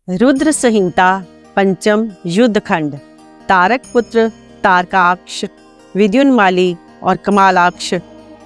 रुद्र संहिता पंचम युद्धखंड। तारक पुत्र तारकाक्ष, विद्युन्माली और कमालाक्ष।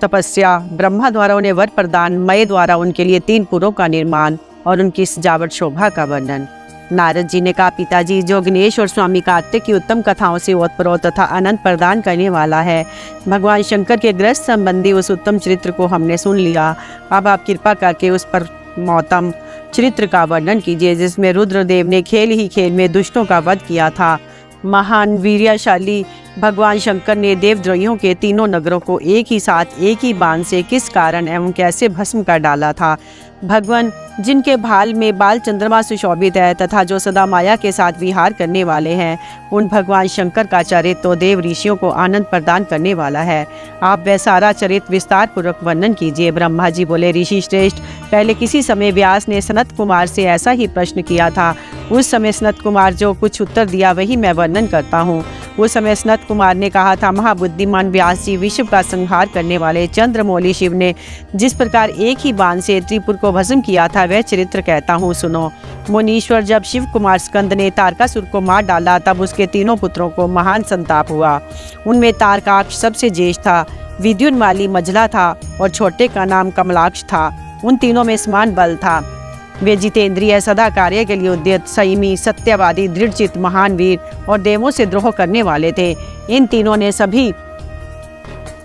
तपस्या। ब्रह्मा द्वारा उन्हें वर प्रदान, मय द्वारा उनके लिए 3 पुरों का निर्माण और उनकी सजावट शोभा का वर्णन। नारद जी ने कहा, पिताजी, जो गणेश और स्वामी कार्तिक की उत्तम कथाओं से ओतप्रोत तथा आनंद प्रदान करने वाला है, भगवान शंकर के ग्रस्त संबंधी उस उत्तम चरित्र को हमने सुन लिया। अब आप कृपा करके उस पर मौतम चरित्र का वर्णन कीजिए, जिसमें रुद्रदेव ने खेल ही खेल में दुष्टों का वध किया था। महान वीर्यशाली भगवान शंकर ने देवद्रोहियों के 3 नगरों को एक ही साथ एक ही बाण से किस कारण एवं कैसे भस्म कर डाला था। भगवान जिनके भाल में बाल चंद्रमा सुशोभित है तथा जो सदा माया के साथ विहार करने वाले हैं, उन भगवान शंकर का चरित्र तो देव ऋषियों को आनंद प्रदान करने वाला है। आप वह सारा चरित्र विस्तार पूर्वक वर्णन कीजिए। ब्रह्मा जी बोले, ऋषि श्रेष्ठ, पहले किसी समय व्यास ने सनत कुमार से ऐसा ही प्रश्न किया था। उस समय सनत कुमार जो कुछ उत्तर दिया वही मैं वर्णन करता हूँ। उस समय सनत कुमार ने कहा था, महाबुद्धिमान व्यास जी, विश्व का संहार करने वाले चंद्रमौली शिव ने जिस प्रकार एक ही बाण से त्रिपुर को भस्म किया था, वह चरित्र कहता हूँ, सुनो। मुनीश्वर, जब शिव कुमार स्कंद ने तारकासुर को मार डाला, तब उसके 3 पुत्रों को महान संताप हुआ। उनमें तारकाक्ष सबसे ज्येष्ठ था, विद्युन्माली मझला था और छोटे का नाम कमलाक्ष था। उन तीनों में समान बल था। वे जितेंद्रिय, सदा कार्य के लिए उद्यत, संयमी, सत्यवादी, दृढ़चित, महान वीर और देवों से द्रोह करने वाले थे। इन तीनों ने सभी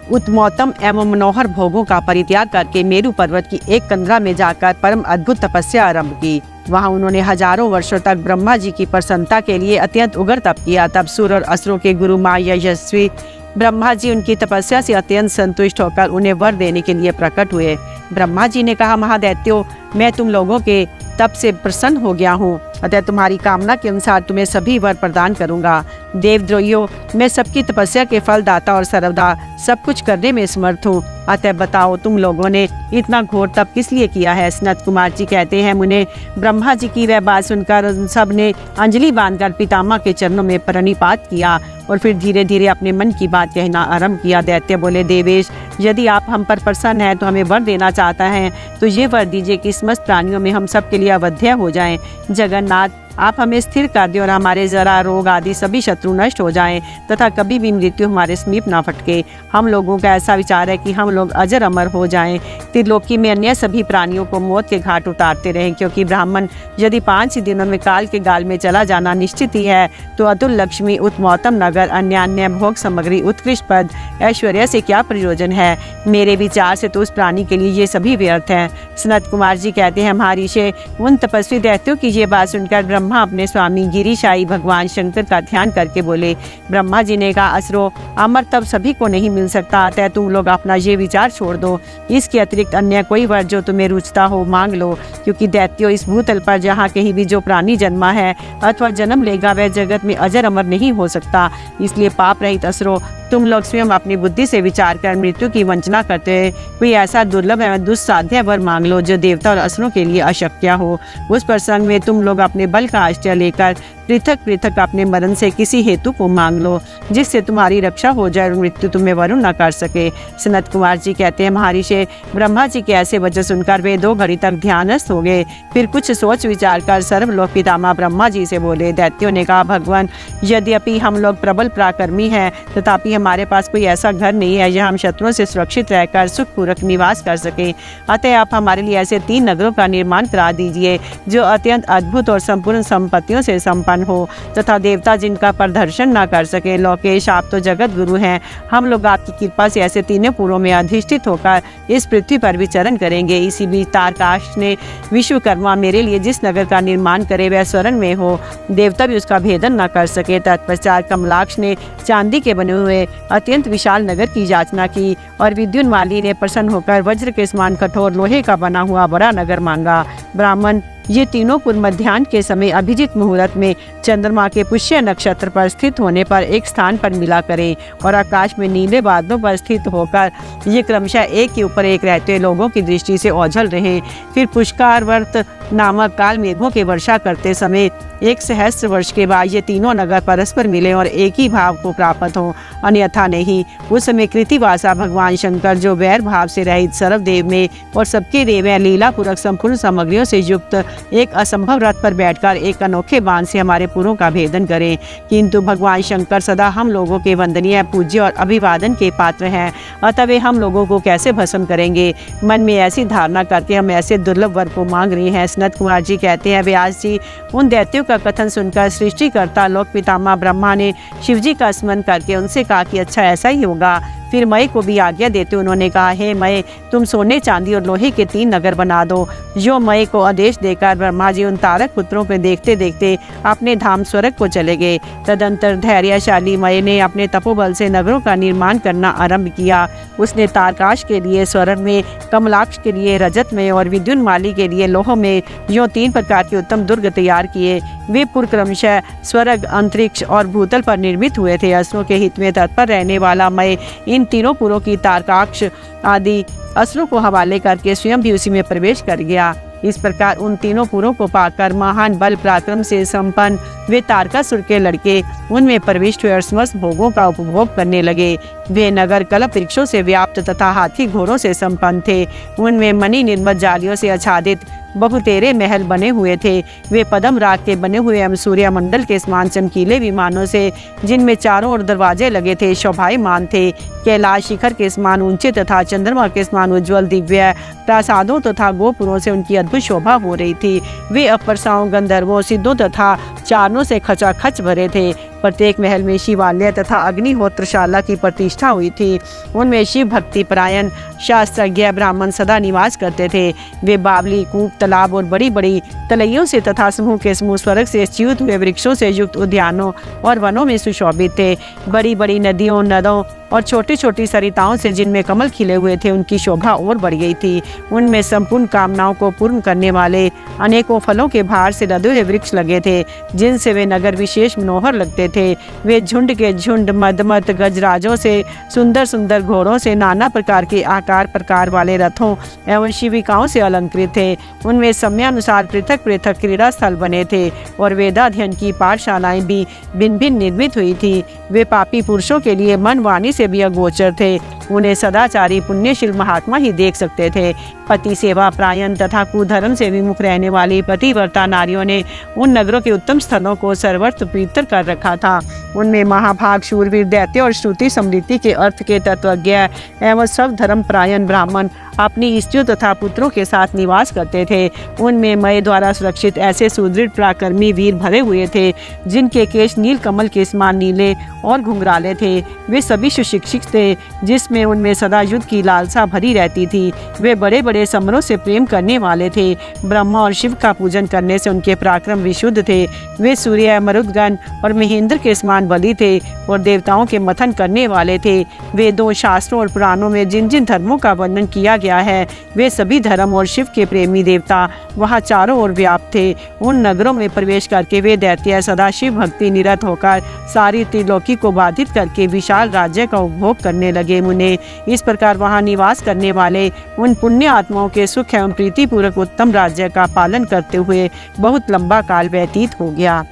उत्तमोत्तम एवं मनोहर भोगों का परित्याग करके मेरु पर्वत की एक कंदरा में जाकर परम अद्भुत तपस्या आरंभ की। वहां उन्होंने हजारों वर्षों तक ब्रह्मा जी की प्रसन्नता के लिए अत्यंत उग्र तप किया। तब सुर और असुरों के गुरु मां यशस्वी ब्रह्मा जी उनकी तपस्या से अत्यंत संतुष्ट होकर उन्हें वर देने के लिए प्रकट हुए। ब्रह्मा जी ने कहा, महादैत्यो, मैं तुम लोगों के तप से प्रसन्न हो गया हूँ, अतः तुम्हारी कामना के अनुसार तुम्हें सभी वर प्रदान करूंगा। देवद्रोहियों, मैं सबकी तपस्या के फल दाता और सर्वदा सब कुछ करने में समर्थ हूँ, अतः बताओ तुम लोगों ने इतना घोर तप किस लिए किया है। सनत कुमार जी कहते हैं, मुने ब्रह्मा जी की वह बात सुनकर सब ने अंजलि बांधकर पितामह के चरणों में प्रणिपात किया और फिर धीरे धीरे अपने मन की बात कहना आरंभ किया। दैत्य बोले, देवेश, यदि आप हम पर प्रसन्न हैं तो हमें वर देना चाहता है तो ये वर दीजिए कि समस्त प्राणियों में हम सब के लिए अवध्य हो जाएं। जगन्नाथ, आप हमें स्थिर कर दें और हमारे जरा रोग आदि सभी शत्रु नष्ट हो जाएं तथा कभी भी मृत्यु हमारे समीप ना फटके। हम लोगों का ऐसा विचार है कि हम लोग अजर अमर हो जाएं, त्रिलोकी में अन्य सभी प्राणियों को मौत के घाट उतारते रहें, क्योंकि ब्राह्मण यदि 5 ही दिनों में काल के गाल में चला जाना निश्चित ही है, तो अतुल लक्ष्मी, उत्तमोत्तम नगर, अन्य भोग सामग्री, उत्कृष्ट पद, ऐश्वर्य से क्या प्रयोजन है। मेरे विचार से तो उस प्राणी के लिए ये सभी व्यर्थ हैं। सनत कुमार जी कहते हैं, महर्षि, उन तपस्वी दैत्यों की ये बात सुनकर ब्रह्मा अपने स्वामी गिरिशाई भगवान शंकर का ध्यान करके बोले। ब्रह्मा जी ने कहा, असुरो, अमर तब सभी को नहीं मिल सकता, अतः तुम लोग अपना ये विचार छोड़ दो। इसके अतिरिक्त अन्य कोई वर जो तुम्हें रुचता हो मांग लो, क्योंकि दैत्यों, इस भूतल पर जहाँ कहीं भी जो प्राणी जन्मा है अथवा जन्म लेगा, वह जगत में अजर अमर नहीं हो सकता। इसलिए पाप रहित असुरो, तुम लोग स्वयं अपनी बुद्धि से विचार कर मृत्यु की वंचना करते हैं कोई ऐसा दुर्लभ एवं दुस्साध्य वर मांग लो जो देवता और असुरों के लिए अशक्य हो। उस प्रसंग में तुम लोग अपने बल का आश्रय लेकर पृथक पृथक अपने मरण से किसी हेतु को मांग लो, जिससे तुम्हारी रक्षा हो जाए और मृत्यु तुम्हें वरुण न कर सके। सनत कुमार जी कहते हैं, महर्षि, ब्रह्मा जी के ऐसे वचन सुनकर वे 2 घड़ी तक ध्यानस्थ हो गए। फिर कुछ सोच विचार कर सर्वलोक पितामह ब्रह्मा जी से बोले। दैत्यों ने कहा, भगवान, यद्यपि हम लोग प्रबल पराक्रमी हैं, तथापि हमारे पास कोई ऐसा घर नहीं है जहाँ हम शत्रुओं से सुरक्षित रहकर सुखपूर्वक निवास कर सके। अतः आप हमारे लिए ऐसे 3 नगरों का निर्माण करा दीजिए जो अत्यंत अद्भुत और संपूर्ण संपत्तियों से संपन्न हो तथा देवता जिनका प्रदर्शन न कर सके। लोकेश, आप तो जगत गुरु हैं, हम लोग आपकी कृपा से ऐसे 3 पुरों में अधिष्ठित होकर इस पृथ्वी पर विचरण करेंगे। इसी बीच तारकाक्ष ने, विश्वकर्मा मेरे लिए जिस नगर का निर्माण करे वह स्वर्ण में हो, देवता भी उसका भेदन न कर सके। तत्पश्चात कमलाक्ष ने चांदी के बने हुए अत्यंत विशाल नगर की याचना की और विद्युन्माली ने प्रसन्न होकर वज्र के समान कठोर लोहे का बना हुआ बड़ा नगर मांगा। ब्राह्मण, ये 3 पुर मध्याह्न के समय अभिजीत मुहूर्त में चंद्रमा के पुष्य नक्षत्र पर स्थित होने पर एक स्थान पर मिला करें और आकाश में नीले बादलों पर स्थित होकर ये क्रमशः एक के ऊपर एक रहते लोगों की दृष्टि से ओझल रहें। फिर पुष्कारवर्त नामक काल मेघों की वर्षा करते समय 1 सहस्त्र वर्ष के बाद ये 3 नगर परस्पर मिले और एक ही भाव को प्राप्त हो, अन्यथा नहीं। उस समय कृतिवासा भगवान शंकर, जो वैर भाव से रहित सर्वदेव में और सबके देव लीला पूर्वक संपूर्ण सामग्रियों से युक्त एक असंभव रथ पर बैठकर एक अनोखे बाण से हमारे पुरों का भेदन करें। किंतु भगवान शंकर सदा हम लोगों के वंदनीय, पूज्य और अभिवादन के पात्र हैं, अतः वे हम लोगों को कैसे भस्म करेंगे। मन में ऐसी धारणा करके हम ऐसे दुर्लभ वर को मांग रहे हैं। सनत कुमार जी कहते हैं, व्यास जी, उन दैत्यों का कथन सुनकर सृष्टिकर्ता लोक पितामह ब्रह्मा ने शिव जी का स्मरण करके उनसे कहा कि अच्छा ऐसा ही होगा। फिर मय को भी आज्ञा देते उन्होंने कहा, हे मय, तुम सोने, चांदी और लोहे के 3 नगर बना दो। जो मय को आदेश देकर ब्रह्मा जी उन तारक पुत्रों को देखते देखते अपने धाम स्वर्ग को चले गए। तदंतर धैर्यशाली मय ने अपने तपोबल से नगरों का निर्माण करना आरंभ किया। उसने तारकाश के लिए स्वर्ग में, कमलाक्ष के लिए रजत में और विद्युन्माली के लिए लोह में यो 3 प्रकार के उत्तम दुर्ग तैयार किए। वे पुर क्रमशः स्वर्ग, अंतरिक्ष और भूतल पर निर्मित हुए थे। असुरों के हित में तत्पर रहने वाला मय इन तीनों पुरों की तारकाक्ष आदि असुरों को हवाले करके स्वयं भी उसी में प्रवेश कर गया। इस प्रकार उन तीनों पुरों को पाकर महान बल पराक्रम से संपन्न वे तारकासुर के लड़के उनमें प्रविष्ट हुए और समस्त भोगों का उपभोग करने लगे। वे नगर कल्प वृक्षों से व्याप्त तथा हाथी घोड़ों से संपन्न थे। उनमें मणि निर्मित जालियों से आच्छादित बहुतेरे महल बने हुए थे। वे पद्म राग के बने हुए एवं सूर्यमंडल के समान चमकीले विमानों से, जिनमें चारों ओर दरवाजे लगे थे, शोभायमान थे। कैलाश शिखर के समान ऊंचे तथा चंद्रमा के समान उज्ज्वल दिव्य प्रासादों तथा गोपुरों से उनकी अद्भुत शोभा हो रही थी। वे अप्सराओं, गंधर्वों, सिद्धों तथा चारणों से खचाखच भरे थे। प्रत्येक महल में शिवालय तथा अग्निहोत्रशाला की प्रतिष्ठा हुई थी। उनमें शिव भक्ति परायण शास्त्रज्ञ ब्राह्मण सदा निवास करते थे। वे बावली, कूप, तालाब और बड़ी बड़ी तलैयों से तथा समूह के समूह स्वर्ग से च्युत हुए वृक्षों से युक्त उद्यानों और वनों में सुशोभित थे। बड़ी बड़ी नदियों, नदों और छोटी छोटी सरिताओं से, जिनमें कमल खिले हुए थे, उनकी शोभा और बढ़ गई थी। उनमें संपूर्ण कामनाओं को पूर्ण करने वाले अनेकों फलों के भार से लदे हुए वृक्ष लगे थे, जिनसे वे नगर विशेष मनोहर लगते थे। वे झुंड के झुंड मदमत गजराजों से, सुंदर सुंदर घोड़ों से, नाना प्रकार के आकार प्रकार वाले रथों एवं शिविकाओं से अलंकृत थे। उनमें समयानुसार पृथक पृथक क्रीड़ा स्थल बने थे और वेदाध्ययन की पाठशालाएं भी भिन्न भिन्न निर्मित हुई थी। वे पापी पुरुषों के लिए मन वाणी से भी अगोचर थे। उन्हें सदाचारी पुण्यशील महात्मा ही देख सकते थे। पति सेवा प्रायण तथा कुधर्म से विमुख रहने वाली पतिव्रता नारियों ने उन नगरों के उत्तम स्थलों को सर्वत्र पवित्र कर रखा था। उनमें महाभाग शूरवीर दैत्य और श्रुति समृद्धि के अर्थ के तत्वज्ञ एवं सब धर्म प्रायण ब्राह्मण अपनी स्त्रियों तथा पुत्रों के साथ निवास करते थे। उनमें मय द्वारा सुरक्षित ऐसे सुदृढ़ पराक्रमी वीर भरे हुए थे, जिनके केश नील कमल के समान नीले और घुंघराले थे। वे सभी सुशिक्षित थे, जिसमें उनमें सदा युद्ध की लालसा भरी रहती थी। वे बड़े बड़े समरों से प्रेम करने वाले थे। ब्रह्मा और शिव का पूजन करने से उनके पराक्रम विशुद्ध थे। वे सूर्य, मरुदगण और महेंद्र के समान बली थे और देवताओं के मथन करने वाले थे। वेदों, शास्त्रों और पुराणों में जिन जिन धर्मों का वर्णन किया गया है, वे सभी धर्म और शिव के प्रेमी देवता वहाँ चारों ओर व्याप्त थे। उन नगरों में प्रवेश करके वे दैत्य सदा शिव भक्ति निरत होकर सारी त्रिलोकी को बाधित करके विशाल राज्य का उपभोग करने लगे। मुने, इस प्रकार वहाँ निवास करने वाले उन पुण्य आत्माओं के सुख एवं प्रीतिपूर्वक उत्तम राज्य का पालन करते हुए बहुत लंबा काल व्यतीत हो गया।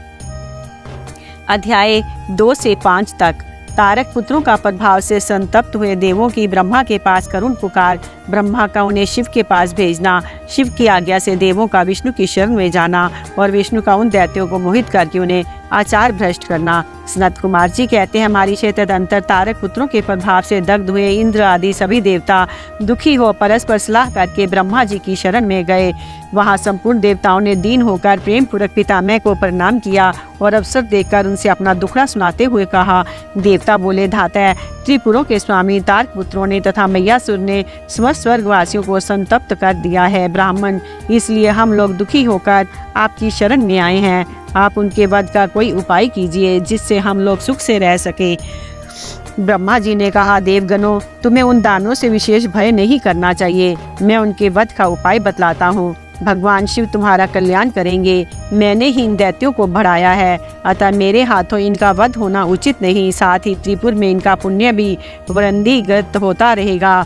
अध्याय 2 से 5 तक। तारक पुत्रों का प्रभाव से संतप्त हुए देवों की ब्रह्मा के पास करुण पुकार, ब्रह्मा का उन्हें शिव के पास भेजना, शिव की आज्ञा से देवों का विष्णु की शरण में जाना और विष्णु का उन दैत्यों को मोहित करके उन्हें आचार भ्रष्ट करना। सनत कुमार जी कहते हैं, हमारी तदंतर तारक पुत्रों के प्रभाव से दग्ध हुए इंद्र आदि सभी देवता दुखी हो परस्पर सलाह करके ब्रह्मा जी की शरण में गए। वहाँ संपूर्ण देवताओं ने दीन होकर प्रेम पूर्वक पितामह को प्रणाम किया और अवसर देकर उनसे अपना दुखड़ा सुनाते हुए कहा। देवता बोले, धाता त्रिपुरों के स्वामी तारक पुत्रों ने तथा मैयासुर ने समस्त स्वर्गवासियों को संतप्त कर दिया है। ब्राह्मण, इसलिए हम लोग दुखी होकर आपकी शरण में आए हैं। आप उनके वध का कोई उपाय कीजिए, जिससे हम लोग सुख से रह सके। ब्रह्मा जी ने कहा, देवगणों, तुम्हें उन दानों से विशेष भय नहीं करना चाहिए। मैं उनके वध का उपाय बतलाता हूँ। भगवान शिव तुम्हारा कल्याण करेंगे। मैंने ही इन दैत्यों को बढ़ाया है, अतः मेरे हाथों इनका वध होना उचित नहीं। साथ ही त्रिपुर में इनका पुण्य भी वृद्धिगत होता रहेगा।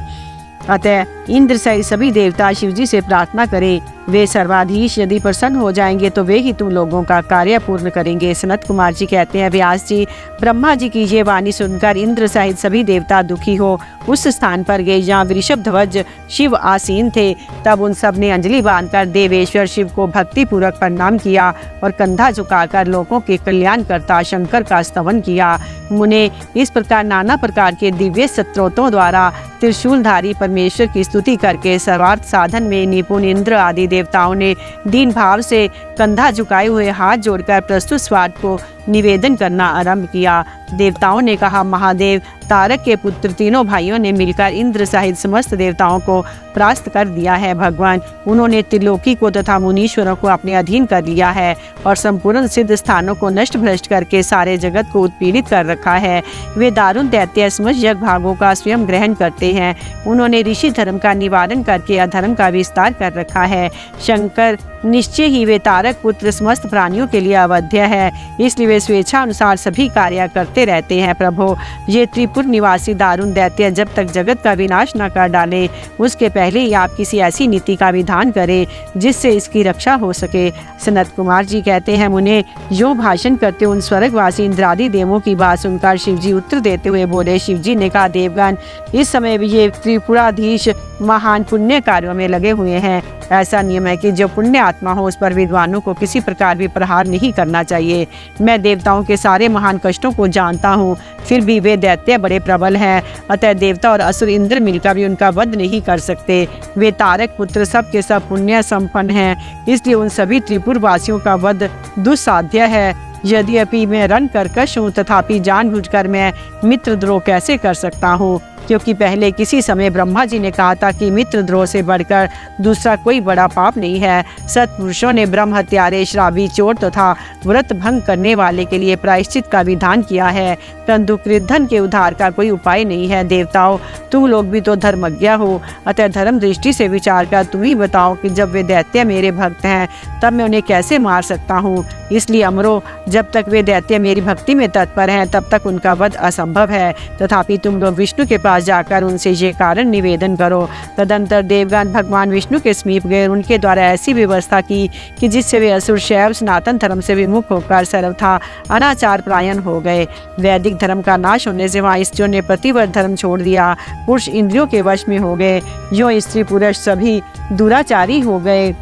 अतः इंद्र सहित सभी देवता शिवजी से प्रार्थना करें। वे सर्वाधीश यदि प्रसन्न हो जाएंगे तो वे ही तुम लोगों का कार्य पूर्ण करेंगे। सनत कुमार जी कहते हैं, व्यास जी, ब्रह्मा जी की ये वाणी सुनकर इंद्र सहित सभी देवता दुखी हो उस स्थान पर गए जहाँ वृषभ ध्वज शिव आसीन थे। तब उन सब ने अंजलि बांधकर देवेश्वर शिव को भक्ति पूर्वक प्रणाम किया और कंधा झुकाकर लोगों के कल्याणकर्ता शंकर का स्तवन किया। मुने इस प्रकार नाना प्रकार के दिव्य स्तोत्रों द्वारा त्रिशूलधारी परमेश्वर की स्तुति करके सर्वार्थ साधन में निपुण इंद्र आदि देवताओं ने दीन भाव से कंधा झुकाए हुए हाथ जोड़कर प्रस्तुत स्वार्थ को निवेदन करना आरंभ किया। देवताओं ने कहा, महादेव तारक के पुत्र तीनों भाइयों ने मिलकर इंद्र सहित समस्त देवताओं को परास्त कर दिया है। भगवान, उन्होंने त्रिलोकी को तथा मुनीश्वरों को अपने अधीन कर लिया है और संपूर्ण सिद्ध स्थानों को नष्ट भ्रष्ट करके सारे जगत को उत्पीड़ित कर रखा है। वे दारुण दैत्य समस्त जग भागों का स्वयं ग्रहण करते हैं। उन्होंने ऋषि धर्म का निवारण करके अधर्म का विस्तार कर रखा है। शंकर, निश्चय ही वे तारक पुत्र समस्त प्राणियों के लिए अवध्य है, इसलिए वे स्वेच्छा अनुसार सभी कार्य करते रहते हैं। प्रभो, ये त्रिपुर निवासी दारुण दैत्य जब तक जगत का विनाश न कर डाले उसके पहले ही आप किसी ऐसी नीति का विधान करें जिससे इसकी रक्षा हो सके। सनत कुमार जी कहते हैं, मुने जो भाषण करते उन स्वर्गवासी इंद्रादि देवों की बात सुनकर शिवजी उत्तर देते हुए बोले। शिवजी ने कहा, देवगण, इस समय भी ये त्रिपुराधीश महान पुण्य कार्यों में लगे हुए हैं। ऐसा नियम है कि जो पुण्य आत्मा हो उस पर विद्वानों को किसी प्रकार भी प्रहार नहीं करना चाहिए। मैं देवताओं के सारे महान कष्टों को जानता हूँ, फिर भी वे दैत्य बड़े प्रबल हैं, अतः देवता और असुर इंद्र मिलकर भी उनका वध नहीं कर सकते। वे तारक पुत्र सब के सब पुण्य संपन्न हैं, इसलिए उन सभी त्रिपुर वासियों का वध दुस्साध्य है। यद्यपि मैं रण कर्कश हूँ, तथापि जानबूझकर मैं मित्रद्रोह कैसे कर सकता हूँ? क्योंकि पहले किसी समय ब्रह्मा जी ने कहा था कि मित्रद्रोह से बढ़कर दूसरा कोई बड़ा पाप नहीं है। सत्पुरुषों ने ब्रह्म हत्यारे, श्रावी, चोर तथा व्रत भंग करने वाले के लिए प्रायश्चित का विधान किया है, परंतु कृद्धन के उद्धार का कोई उपाय नहीं है। देवताओं, तुम लोग भी तो धर्मज्ञ हो, अतः धर्म दृष्टि से विचार कर तुम ही बताओ कि जब वे दैत्य मेरे भक्त हैं तब मैं उन्हें कैसे मार सकता हूँ। इसलिए अमरो, जब तक वे दैत्य मेरी भक्ति में तत्पर हैं तब तक उनका वध असंभव है। तथापि तुम लोग विष्णु के पास जाकर उनसे ये कारण निवेदन करो। तदंतर देवगण भगवान विष्णु के समीप गए, उनके द्वारा ऐसी व्यवस्था की कि जिससे वे असुर शैव सनातन धर्म से विमुख होकर सर्वथा अनाचार परायण हो गए। वैदिक धर्म का नाश होने से वहाँ स्त्रियों ने प्रतिवर्त धर्म छोड़ दिया, पुरुष इंद्रियों के वश में हो गए, जो स्त्री पुरुष सभी दुराचारी हो गए।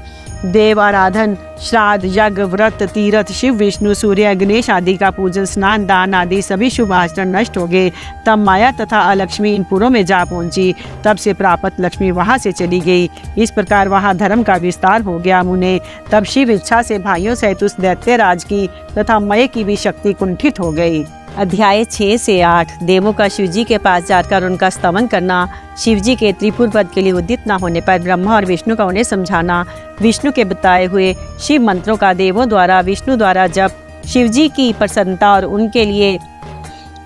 देव आराधन, श्राद्ध, यज्ञ, व्रत, तीर्थ, शिव, विष्णु, सूर्य, गणेश आदि का पूजन, स्नान, दान आदि सभी शुभ आचरण नष्ट हो गए। तब माया तथा अलक्ष्मी इन पुरों में जा पहुंची। तब से प्राप्त लक्ष्मी वहां से चली गई। इस प्रकार वहां धर्म का विस्तार हो गया। मुने, तब शिव इच्छा से भाइयों सहित उस दैत्य राज की तथा मय की भी शक्ति कुंठित हो गई। अध्याय 6 से 8। देवों का शिवजी के पास जाकर उनका स्तवन करना, शिवजी के त्रिपुर वध के लिए उद्यत न होने पर ब्रह्मा और विष्णु का उन्हें समझाना, विष्णु के बताए हुए शिव मंत्रों का देवों द्वारा विष्णु द्वारा जप, शिवजी की प्रसन्नता और उनके लिए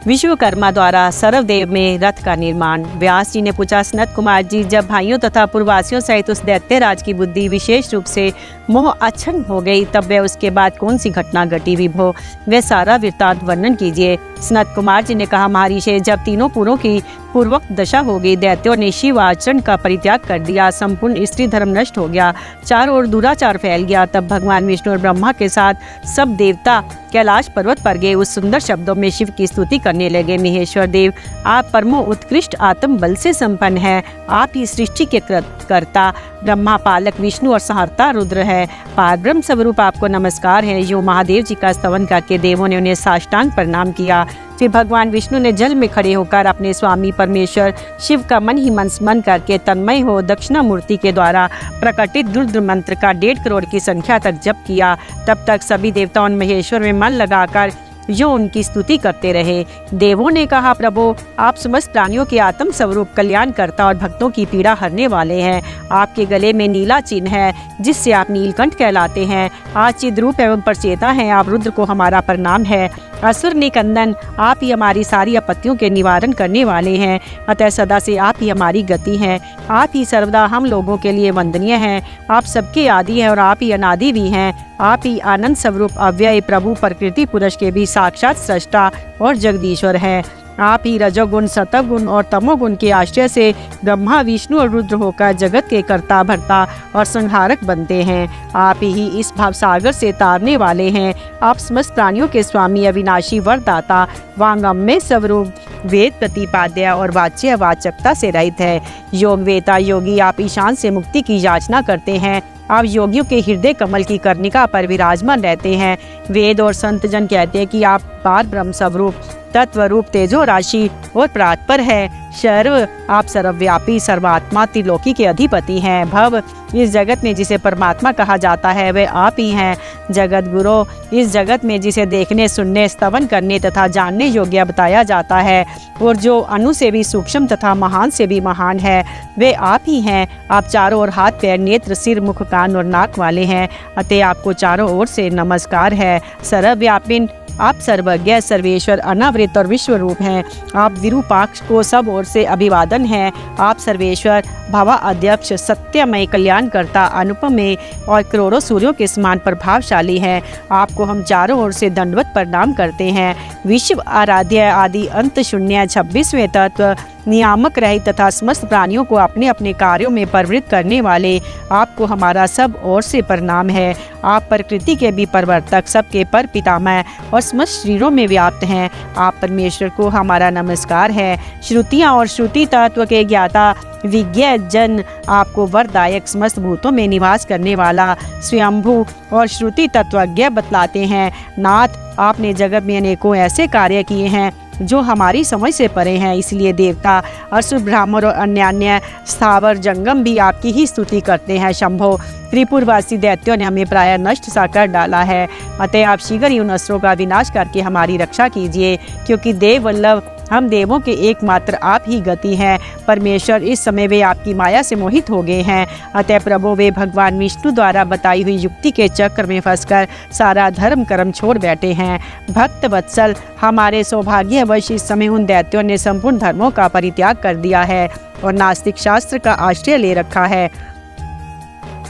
विश्वकर्मा द्वारा सर्वदेव में रथ का निर्माण। व्यास जी ने पूछा, सनत कुमार जी, जब भाइयों तथा पूर्ववासियों सहित उस दैत्य राज की बुद्धि विशेष रूप से मोह अच्छन हो गई, तब वह उसके बाद कौन सी घटना घटी विभो, वह सारा वृत्तांत वर्णन कीजिए। सनत कुमार जी ने कहा, महर्षि, जब तीनों पुरों की पूर्वक दशा हो गई, दैत्यों ने शिव आचरण का परित्याग कर दिया, संपूर्ण स्त्री धर्म नष्ट हो गया, चारों ओर दुराचार फैल गया, तब भगवान विष्णु और ब्रह्मा के साथ सब देवता कैलाश पर्वत पर गए। उस सुंदर शब्दों में शिव की स्तुति करने लगे। महेश्वर देव, आप परमो उत्कृष्ट आत्म बल से संपन्न हैं, आप ही सृष्टि के कर्ता ब्रह्मा, पालक विष्णु और संहर्ता रुद्र है। पारब्रह्म स्वरूप आपको नमस्कार है। यो महादेव जी का स्तवन करके देवों ने उन्हें साष्टांग प्रणाम किया। फिर भगवान विष्णु ने जल में खड़े होकर अपने स्वामी परमेश्वर शिव का मन ही मन स्मरण करके तन्मय हो दक्षिणामूर्ति के द्वारा प्रकटित रुद्र मंत्र का 1.5 करोड़ की संख्या तक जप किया। तब तक सभी देवताओं ने महेश्वर में मन लगाकर जो उनकी स्तुति करते रहे। देवों ने कहा, प्रभु, आप समस्त प्राणियों के आत्म स्वरूप कल्याण करता और भक्तों की पीड़ा हरने वाले हैं। आपके गले में नीला चिन्ह है जिससे आप नीलकंठ कहलाते हैं। आज चिद रूप एवं प्रचेता हैं आप, रुद्र को हमारा प्रणाम है। असुर निकंदन, आप ही हमारी सारी आपत्तियों के निवारण करने वाले हैं, अतः सदा से आप ही हमारी गति हैं। आप ही सर्वदा हम लोगों के लिए वंदनीय हैं। आप सबके आदि हैं और आप ही अनादि भी हैं। आप ही आनंद स्वरूप अव्यय प्रभु, प्रकृति पुरुष के भी साक्षात सृष्टा और जगदीश्वर हैं। आप ही रजोगुण, सतोगुण और तमोगुण के आश्रय से ब्रह्मा, विष्णु और रुद्र होकर जगत के कर्ता, भर्ता और संहारक बनते हैं। आप ही इस भाव सागर से तारने वाले हैं। आप समस्त प्राणियों के स्वामी, अविनाशी, वरदाता, वांगमय स्वरूप, वेद प्रतिपाद्य और वाच्य वाचकता से रहित है। योग वेता योगी, आप ईशान से मुक्ति की याचना करते हैं। आप योगियों के हृदय कमल की कर्णिका पर विराजमान रहते हैं। वेद और संत जन कहते हैं कि आप पार ब्रह्म स्वरूप, तत्व रूप, तेजो राशि और परात्पर है। सर्व, आप सर्वव्यापी, सर्वात्मा, त्रिलोकी के अधिपति हैं। भव, इस जगत में जिसे परमात्मा कहा जाता है वे आप ही हैं। जगत गुरु, इस जगत में जिसे देखने, सुनने, स्तवन करने तथा जानने योग्य बताया जाता है और जो अणु से भी सूक्ष्म तथा महान से भी महान है वे आप ही हैं। आप चारों ओर हाथ, पैर, नेत्र, सिर, मुख, कान और नाक वाले हैं, अतः आपको चारों ओर से नमस्कार है। सर्वव्यापी, आप सर्वज्ञ, सर्वेश्वर, अनावृत और विश्व रूप हैं। आप विरूपाक्ष को सब ओर से अभिवादन है। आप सर्वेश्वर, भवा अध्यक्ष, सत्यमय, कल्याणकर्ता, अनुपमेय और करोड़ों सूर्यों के समान प्रभावशाली हैं। आपको हम चारों ओर से दंडवत प्रणाम करते हैं। विश्व आराध्य, आदि अंत शून्य, 26वें तत्व, नियामक रहित तथा समस्त प्राणियों को अपने अपने कार्यों में प्रवृत्त करने वाले, आपको हमारा सब ओर से प्रणाम है। आप प्रकृति के भी प्रवर्तक, सबके पर पितामह और समस्त शरीरों में व्याप्त हैं। आप परमेश्वर को हमारा नमस्कार है। श्रुतियाँ और श्रुति तत्व के ज्ञाता, विज्ञ जन, आपको वरदायक, समस्त भूतों में निवास करने वाला, स्वयंभू और श्रुति तत्वज्ञ बतलाते हैं। नाथ, आपने जगत में अनेकों ऐसे कार्य किए हैं जो हमारी समझ से परे हैं, इसलिए देवता, असुर, ब्राह्मण और अन्य स्थावर जंगम भी आपकी ही स्तुति करते हैं। शंभो, त्रिपुरवासी दैत्यों ने हमें प्राय नष्ट सा कर डाला है, अतः आप शीघ्र ही उन असुरों का विनाश करके हमारी रक्षा कीजिए, क्योंकि देव वल्लभ, हम देवों के एकमात्र आप ही गति हैं। परमेश्वर, इस समय वे आपकी माया से मोहित हो गए हैं, अतः प्रभु वे भगवान विष्णु द्वारा बताई हुई युक्ति के चक्र में फंसकर सारा धर्म कर्म छोड़ बैठे हैं। भक्त वत्सल, हमारे सौभाग्यवश इस समय उन दैत्यों ने संपूर्ण धर्मों का परित्याग कर दिया है और नास्तिक शास्त्र का आश्रय ले रखा है।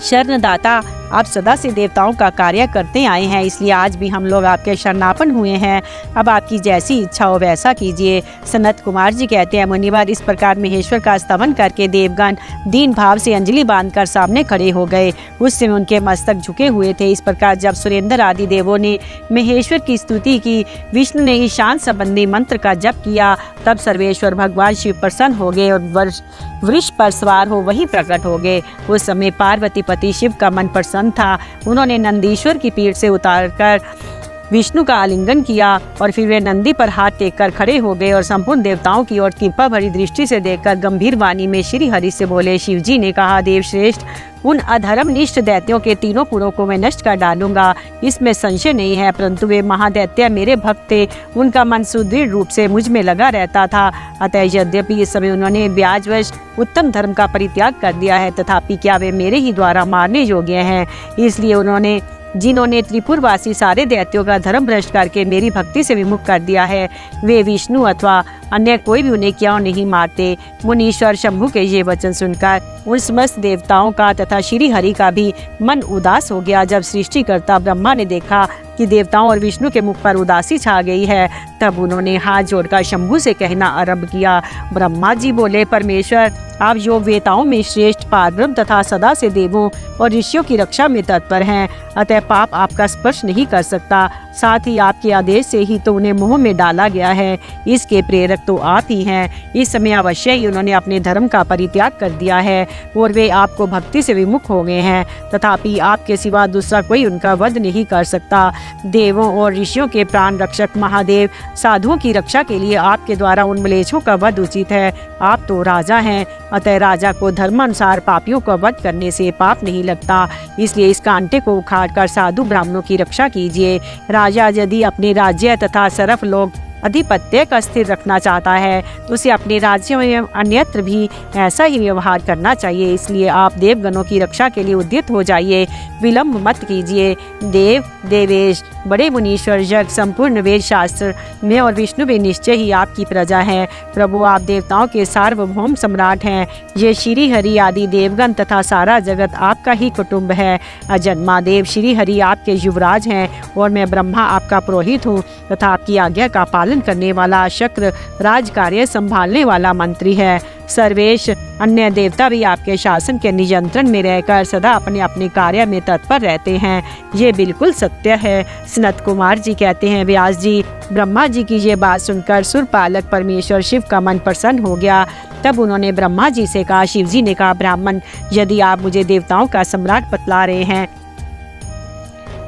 शरणदाता, आप सदा से देवताओं का कार्य करते आए हैं, इसलिए आज भी हम लोग आपके शरणापन्न हुए हैं। अब आपकी जैसी इच्छा हो वैसा कीजिए। सनत कुमार जी कहते हैं, मुनिवर, इस प्रकार महेश्वर का स्तवन करके देवगण दीन भाव से अंजलि बांधकर सामने खड़े हो गए। उस समय उनके मस्तक झुके हुए थे। इस प्रकार जब सुरेंद्र आदि देवों ने महेश्वर की स्तुति की, विष्णु ने ईशान संबंधी मंत्र का जप किया, तब सर्वेश्वर भगवान शिव प्रसन्न हो गए और वृक्ष पर सवार हो वही प्रकट हो गए। उस समय पार्वती पति शिव का मन प्रसन्न था। उन्होंने नंदीश्वर की पीठ से उतारकर विष्णु का आलिंगन किया और फिर वे नंदी पर हाथ टेककर खड़े हो गए और संपूर्ण देवताओं की ओर कृपा भरी दृष्टि से देखकर गंभीर वाणी में श्री हरि से बोले। शिव जी ने कहा, देवश्रेष्ठ, उन अधर्मनिष्ठ दैत्यों के तीनों पुरों को मैं नष्ट कर डालूंगा, इसमें संशय नहीं है, परंतु वे महादैत्य मेरे भक्त थे, उनका मन सुदृढ़ रूप से मुझ में लगा रहता था। अतः यद्यपि इस समय उन्होंने ब्याजवश उत्तम धर्म का परित्याग कर दिया है, तथापि क्या वे मेरे ही द्वारा मारने योग्य हैं। इसलिए जिन्होंने त्रिपुरवासी सारे दैत्यों का धर्म भ्रष्ट करके मेरी भक्ति से विमुख कर दिया है, वे विष्णु अथवा अन्य कोई भी उन्हें क्यों नहीं मारते। मुनीश्वर शंभु के ये वचन सुनकर उन समस्त देवताओं का तथा श्री हरि का भी मन उदास हो गया। जब सृष्टिकर्ता ब्रह्मा ने देखा कि देवताओं और विष्णु के मुख पर उदासी छा गई है, तब उन्होंने हाथ जोड़कर शंभु से कहना आरंभ किया। ब्रह्मा जी बोले, परमेश्वर, आप योग वेताओं में श्रेष्ठ, पारब्रह्म तथा सदा से देवों और ऋषियों की रक्षा में तत्पर हैं, अतः पाप आपका स्पर्श नहीं कर सकता। साथ ही आपके आदेश से ही तो उन्हें मोह में डाला गया है, इसके प्रेरक तो आप ही हैं। इस समय अवश्य ही उन्होंने अपने धर्म का परित्याग कर दिया है और वे आपको भक्ति से विमुख हो गए हैं, तथापि आपके सिवा दूसरा कोई उनका वध नहीं कर सकता। देवों और ऋषियों के प्राण रक्षक महादेव, साधुओं की रक्षा के लिए आपके द्वारा उन म्लेच्छों का वध उचित है। आप तो राजा हैं, अतः राजा को धर्मानुसार पापियों का वध करने से पाप नहीं लगता, इसलिए इस कांटे को उखाड़कर साधु ब्राह्मणों की रक्षा कीजिए। राजा यदि अपने राज्य तथा सरफ लोग अधिपत्य का स्थिर रखना चाहता है तो उसे अपने राज्यों में अन्यत्र भी ऐसा ही व्यवहार करना चाहिए। इसलिए आप देवगणों की रक्षा के लिए उद्यत हो जाइए, विलंब मत कीजिए। देव, देवेश, बड़े मुनीश्वर, जग, संपूर्ण वेद शास्त्र में और विष्णु में निश्चय ही आपकी प्रजा है। प्रभु, आप देवताओं के सार्वभौम सम्राट हैं। ये श्री हरि आदि देवगण तथा सारा जगत आपका ही कुटुंब है। अजन्मा देव श्री हरि आपके युवराज हैं और मैं ब्रह्मा आपका पुरोहित हूँ तथा आपकी आज्ञा का पालन पालन करने वाला शक्र राज कार्य संभालने वाला मंत्री है। सर्वेश अन्य देवता भी आपके शासन के नियंत्रण में रहकर सदा अपने अपने कार्य में तत्पर रहते हैं। ये बिल्कुल सत्य है। सनत कुमार जी कहते हैं, व्यास जी, ब्रह्मा जी की ये बात सुनकर सुरपालक परमेश्वर शिव का मन प्रसन्न हो गया। तब उन्होंने ब्रह्मा जी से कहा, शिव जी ने कहा, ब्राह्मण, यदि आप मुझे देवताओं का सम्राट बतला रहे हैं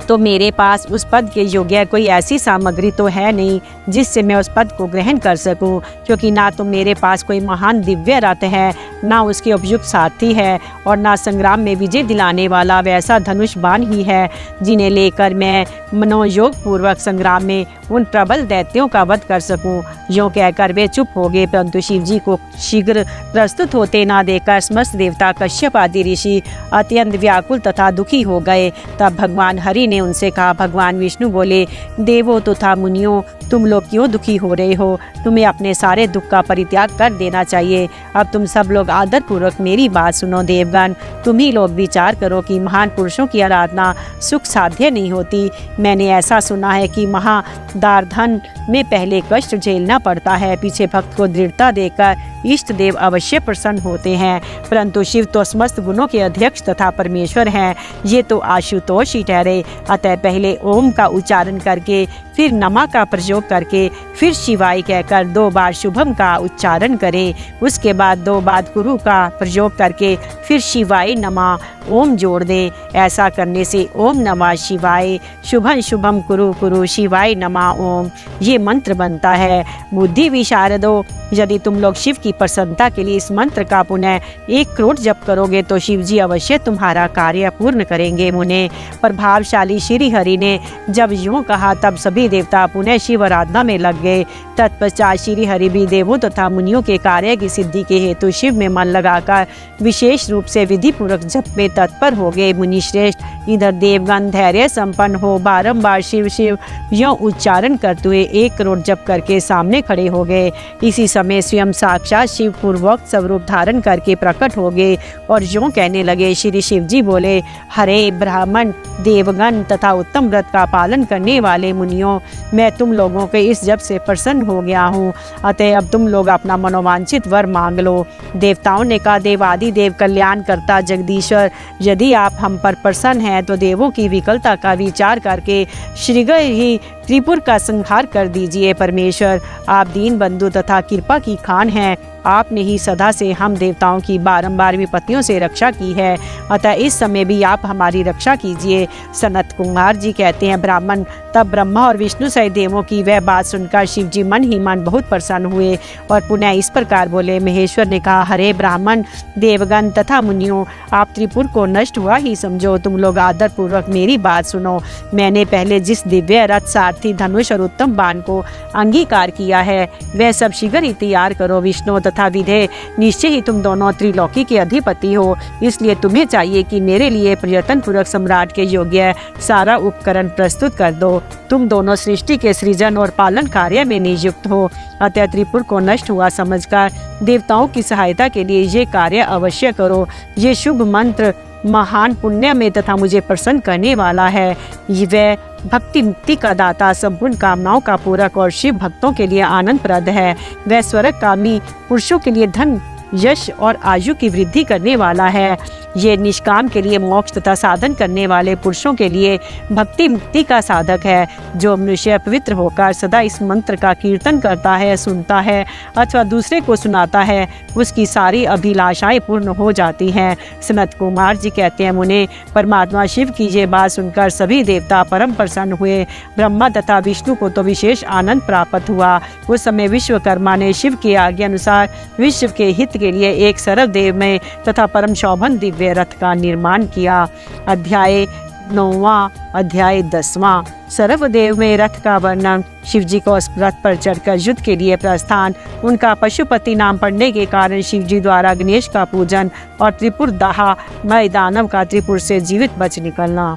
तो मेरे पास उस पद के योग्य कोई ऐसी सामग्री तो है नहीं जिससे मैं उस पद को ग्रहण कर सकूं, क्योंकि ना तो मेरे पास कोई महान दिव्य रथ है, ना उसके उपयुक्त सारथी है, और ना संग्राम में विजय दिलाने वाला वैसा धनुष बाण ही है जिन्हें लेकर मैं मनोयोग पूर्वक संग्राम में उन प्रबल दैत्यों का वध कर सकूं। यूँ कहकर वे चुप हो गए, परंतु शिव जी को शीघ्र प्रस्तुत होते ना देखकर समस्त देवता कश्यप आदि ऋषि अत्यंत व्याकुल तथा दुखी हो गए। तब भगवान हरि ने उनसे कहा, भगवान विष्णु बोले, देवों तथा मुनियों, तुम लोग क्यों दुखी हो रहे हो? तुम्हें अपने सारे दुख का परित्याग कर देना चाहिए। अब तुम सब लोग आदर पूर्वक मेरी बात सुनो। देवगण, तुम ही लोग विचार करो कि महान पुरुषों की आराधना सुख साध्य नहीं होती। मैंने ऐसा सुना है कि महादारधन में पहले कष्ट झेलना पड़ता है, पीछे भक्त को दृढ़ता देकर इष्ट देव अवश्य प्रसन्न होते हैं। परंतु शिव तो समस्त गुणों के अध्यक्ष तथा परमेश्वर हैं, ये तो आशुतोष ही ठहरे। अतः पहले ओम का उच्चारण करके, फिर नमा का प्रयोग करके, फिर शिवाय कहकर 2 बार शुभम का उच्चारण करें। उसके बाद 2 बार गुरु का प्रयोग करके फिर शिवाय नमा ओम जोड़ दें। ऐसा करने से ओम नमः शिवाय शुभम शुभम कुरु कुरु शिवाय नमः ओम ये मंत्र बनता है। बुद्धि विशारदो, यदि तुम लोग शिव की प्रसन्नता के लिए इस मंत्र का पुनः 1 करोड़ जप करोगे तो शिव जी अवश्य तुम्हारा कार्य पूर्ण करेंगे। मुने प्रभावशाली श्री हरि ने जब यूं कहा तब सभी देवता पुनः शिव आराधना में लग गए। तत्पश्चात श्री हरि भी देवों तथा मुनियों के कार्य की सिद्धि के हेतु शिव में मन लगाकर विशेष रूप से विधि पूर्वक जप में तत्पर हो गए। मुनि श्रेष्ठ, इधर देवगण धैर्य संपन्न हो बारंबार शिव शिव यों उच्चारण करते हुए 1 करोड़ जप करके सामने खड़े हो गए। इसी समय स्वयं साक्षात शिव पूर्वक स्वरूप धारण करके प्रकट हो गए और यों कहने लगे। श्री शिव जी बोले, हरे ब्राह्मण, देवगण तथा उत्तम व्रत का पालन करने वाले मुनियों, मैं तुम लोगों के इस जप से प्रसन्न हो गया हूँ। अतः अब तुम लोग अपना मनोवांछित वर मांग लो। देवताओं ने कहा, देवादि देव कल्याण करता जगदीश्वर, यदि आप हम पर प्रसन्न हैं तो देवों की विकलता का विचार करके शीघ्र ही त्रिपुर का संहार कर दीजिए। परमेश्वर, आप दीन बंधु तथा कृपा की खान हैं। आपने ही सदा से हम देवताओं की बारंबार विपत्तियों से रक्षा की है, अतः इस समय भी आप हमारी रक्षा कीजिए। सनत कुमार जी कहते हैं, ब्राह्मण, तब ब्रह्मा और विष्णु सहित देवों की वह बात सुनकर शिव जी मन ही मन बहुत प्रसन्न हुए और पुनः इस प्रकार बोले। महेश्वर ने कहा, हरे ब्राह्मण, देवगण तथा मुनियों, आप त्रिपुर को नष्ट हुआ ही समझो। तुम लोग आदर पूर्वक मेरी बात सुनो। मैंने पहले जिस दिव्य रथ, सारथी, धनुष और उत्तम बाण को अंगीकार किया है वह सब शीघ्र ही तैयार करो। विष्णु तथा विधेय, निश्चय ही तुम दोनों त्रिलोकी के अधिपति हो, इसलिए तुम्हें चाहिए कि मेरे लिए प्रयत्न पूर्वक सम्राट के योग्य सारा उपकरण प्रस्तुत कर दो। तुम दोनों सृष्टि के सृजन और पालन कार्य में नियुक्त हो, अतः त्रिपुर को नष्ट हुआ समझकर देवताओं की सहायता के लिए ये कार्य अवश्य करो। ये शुभ मंत्र महान पुण्य में तथा मुझे प्रसन्न करने वाला है। वह भक्ति मुक्ति का दाता, संपूर्ण कामनाओं का पूरक और शिव भक्तों के लिए आनंद प्रद है। वह स्वर्गकामी पुरुषों के लिए धन, यश और आयु की वृद्धि करने वाला है। ये निष्काम के लिए मोक्ष तथा साधन करने वाले पुरुषों के लिए भक्ति मुक्ति का साधक है। जो मनुष्य पवित्र होकर सदा इस मंत्र का कीर्तन करता है, सुनता है अथवा दूसरे को सुनाता है, उसकी सारी अभिलाषाएं पूर्ण हो जाती हैं। सनत कुमार जी कहते हैं, मुने, परमात्मा शिव की ये बात सुनकर सभी देवता परम प्रसन्न हुए। ब्रह्मा तथा विष्णु को तो विशेष आनंद प्राप्त हुआ। उस समय विश्वकर्मा ने शिव की आज्ञा अनुसार विश्व के हित के लिए एक सर्वदेवमय तथा परम शोभन दिव्य रथ का निर्माण किया। अध्याय 9वां, अध्याय 10वां। सर्वदेवमय रथ का वर्णन। शिव जी को उस रथ पर चढ़कर युद्ध के लिए प्रस्थान। उनका पशुपति नाम पड़ने के कारण शिव जी द्वारा गणेश का पूजन और त्रिपुर दाहा मय दानव का त्रिपुर से जीवित बच निकलना।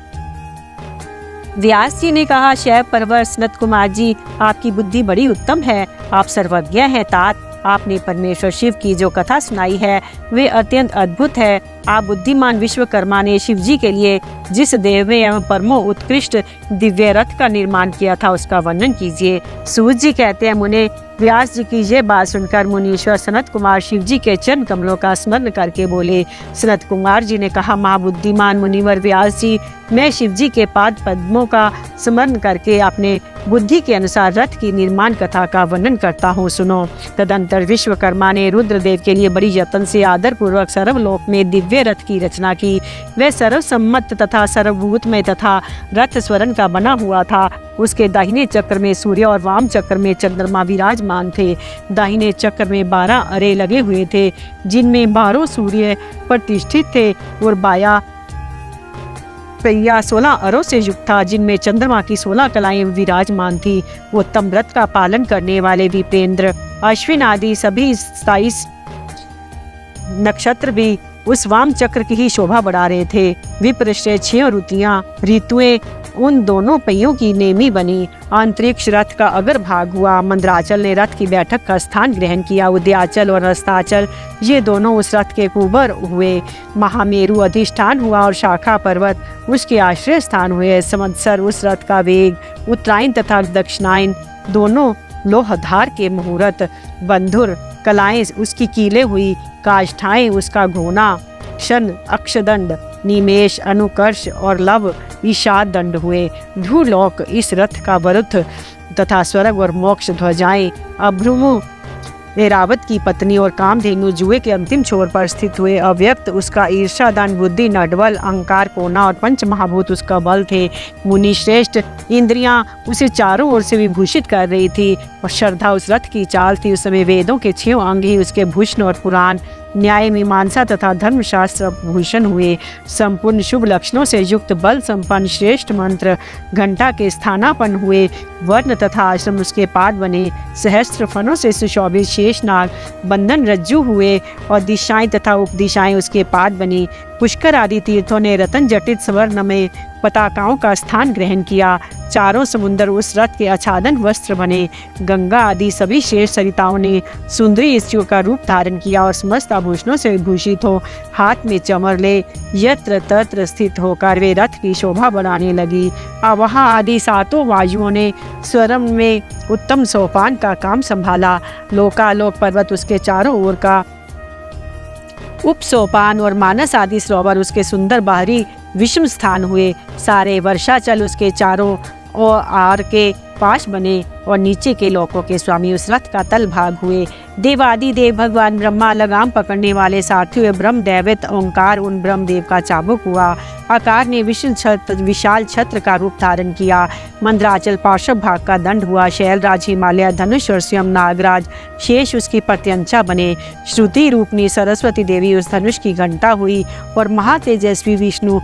व्यास जी ने कहा, शैव पर्वर सनत कुमार जी, आपकी बुद्धि बड़ी उत्तम है। आप सर्वज्ञ हैं तात। आपने परमेश्वर शिव की जो कथा सुनाई है वे अत्यंत अद्भुत है। आप बुद्धिमान विश्वकर्मा ने शिव जी के लिए जिस देव एवं परमो उत्कृष्ट दिव्य रथ का निर्माण किया था उसका वर्णन कीजिए। सूत जी कहते हैं, मुने व्यास जी की ये बात सुनकर मुनीश्वर सनत कुमार शिव जी के चरण कमलों का स्मरण करके बोले। सनत कुमार जी ने कहा, महाबुद्धिमान मुनिवर व्यास जी, मैं शिव जी के पाद पद्मों का स्मरण करके अपने बुद्धि के अनुसार रथ की निर्माण कथा का वर्णन करता हूँ, सुनो। तदंतर विश्वकर्मा ने रुद्रदेव के लिए बड़ी यत्न से आदर पूर्वक सर्वलोक में दिव्य रथ की रचना की। वह सर्वसम्मत तथा सर्वभूतमय तथा रथ स्वर्ण का बना हुआ था। उसके दाहिने चक्र में सूर्य और वाम चक्र में चंद्रमा विराजमान थे। दाहिने चक्र में 12 अरे लगे हुए थे जिनमें 12 सूर्य प्रतिष्ठित थे और बाया पहिया 16 अरों से युक्त था जिनमें चंद्रमा की 16 कलाएं विराजमान थी। उत्तम व्रत का पालन करने वाले विप्रेंद्र, अश्विन आदि सभी 27 नक्षत्र भी उस वाम चक्र की ही शोभा बढ़ा रहे थे। विप्रश्रेष्ठ 6 ऋतुएं उन दोनों पहियों की नेमी बनी। अंतरिक्ष रथ का अगर भाग हुआ। मंदराचल ने रथ की बैठक का स्थान ग्रहण किया। उदयाचल और अस्ताचल ये दोनों उस रथ के कुबर हुए। महामेरु अधिष्ठान हुआ और शाखा पर्वत उसके आश्रय स्थान हुए। संवत्सर उस रथ का वेग, उत्तरायण तथा दक्षिणायन दोनों लोहधार के मुहूर्त, बंधुर कलाएं उसकी कीले हुई, काष्ठाएं उसका घोना, शन, अक्षदंड, निमेश, अनुकर्ष और लव ईशाद दंड हुए। भूलोक इस रथ का वरुथ तथा स्वर्ग और मोक्ष ध्वजाएं अभ्रुमु ऐरावत की पत्नी और कामधेनु जुए के अंतिम छोर पर स्थित हुए। अव्यक्त उसका ईर्षा, दान, बुद्धि, नडबल, अहंकार, कोना और पंच महाभूत उसका बल थे। मुनि श्रेष्ठ इंद्रियां उसे चारों ओर से विभूषित कर रही थी और श्रद्धा उस रथ की चाल थी। उस समय वेदों के 6 अंग ही उसके भूषण और पुराण, न्याय, मीमांसा तथा धर्मशास्त्र भूषण हुए। संपूर्ण शुभ लक्षणों से युक्त बल संपन्न श्रेष्ठ मंत्र घंटा के स्थानापन्न हुए। वर्ण तथा आश्रम उसके पाद बने। सहस्त्र फनों से सुशोभित शेषनाग बंधन रज्जु हुए और दिशाएं तथा उपदिशाएं उसके पाद बनी। पुष्कर आदि तीर्थों ने रतन जटित स्वर्ण में पताकाओं का स्थान ग्रहण किया। चारों समुद्र उस रथ के आच्छादन वस्त्र बने। गंगा आदि सभी शेष सरिताओं ने सुंदरी स्त्रियों का रूप धारण किया और समस्त आभूषणों से विभूषित हो हाथ में चमर ले यत्र तत्र स्थित होकर वे रथ की शोभा बढ़ाने लगी। वहाँ आदि 7 वायुओं ने स्वरम में उत्तम सोपान का काम संभाला। लोकालोक पर्वत उसके चारों ओर का उपसोपान और मानस आदि सरोवर उसके सुंदर बाहरी विषम स्थान हुए। सारे वर्षाचल उसके चारों और आर के पाश बने और नीचे के लोकों के स्वामी उस रथ का तल भाग हुए। देवादि देव भगवान ब्रह्मा लगाम पकड़ने वाले सारथी हुए। ब्रह्म दैवत ओंकार उन ब्रह्मदेव का चाबुक हुआ। आकार ने विशाल छत्र का रूप धारण किया। मंदराचल पार्श्व भाग का दंड हुआ। शैलराज हिमालय धनुष और स्वयं नागराज शेष उसकी प्रत्यंचा बने। श्रुति रूपनी सरस्वती देवी उस धनुष की घंटा हुई और महातेजस्वी विष्णु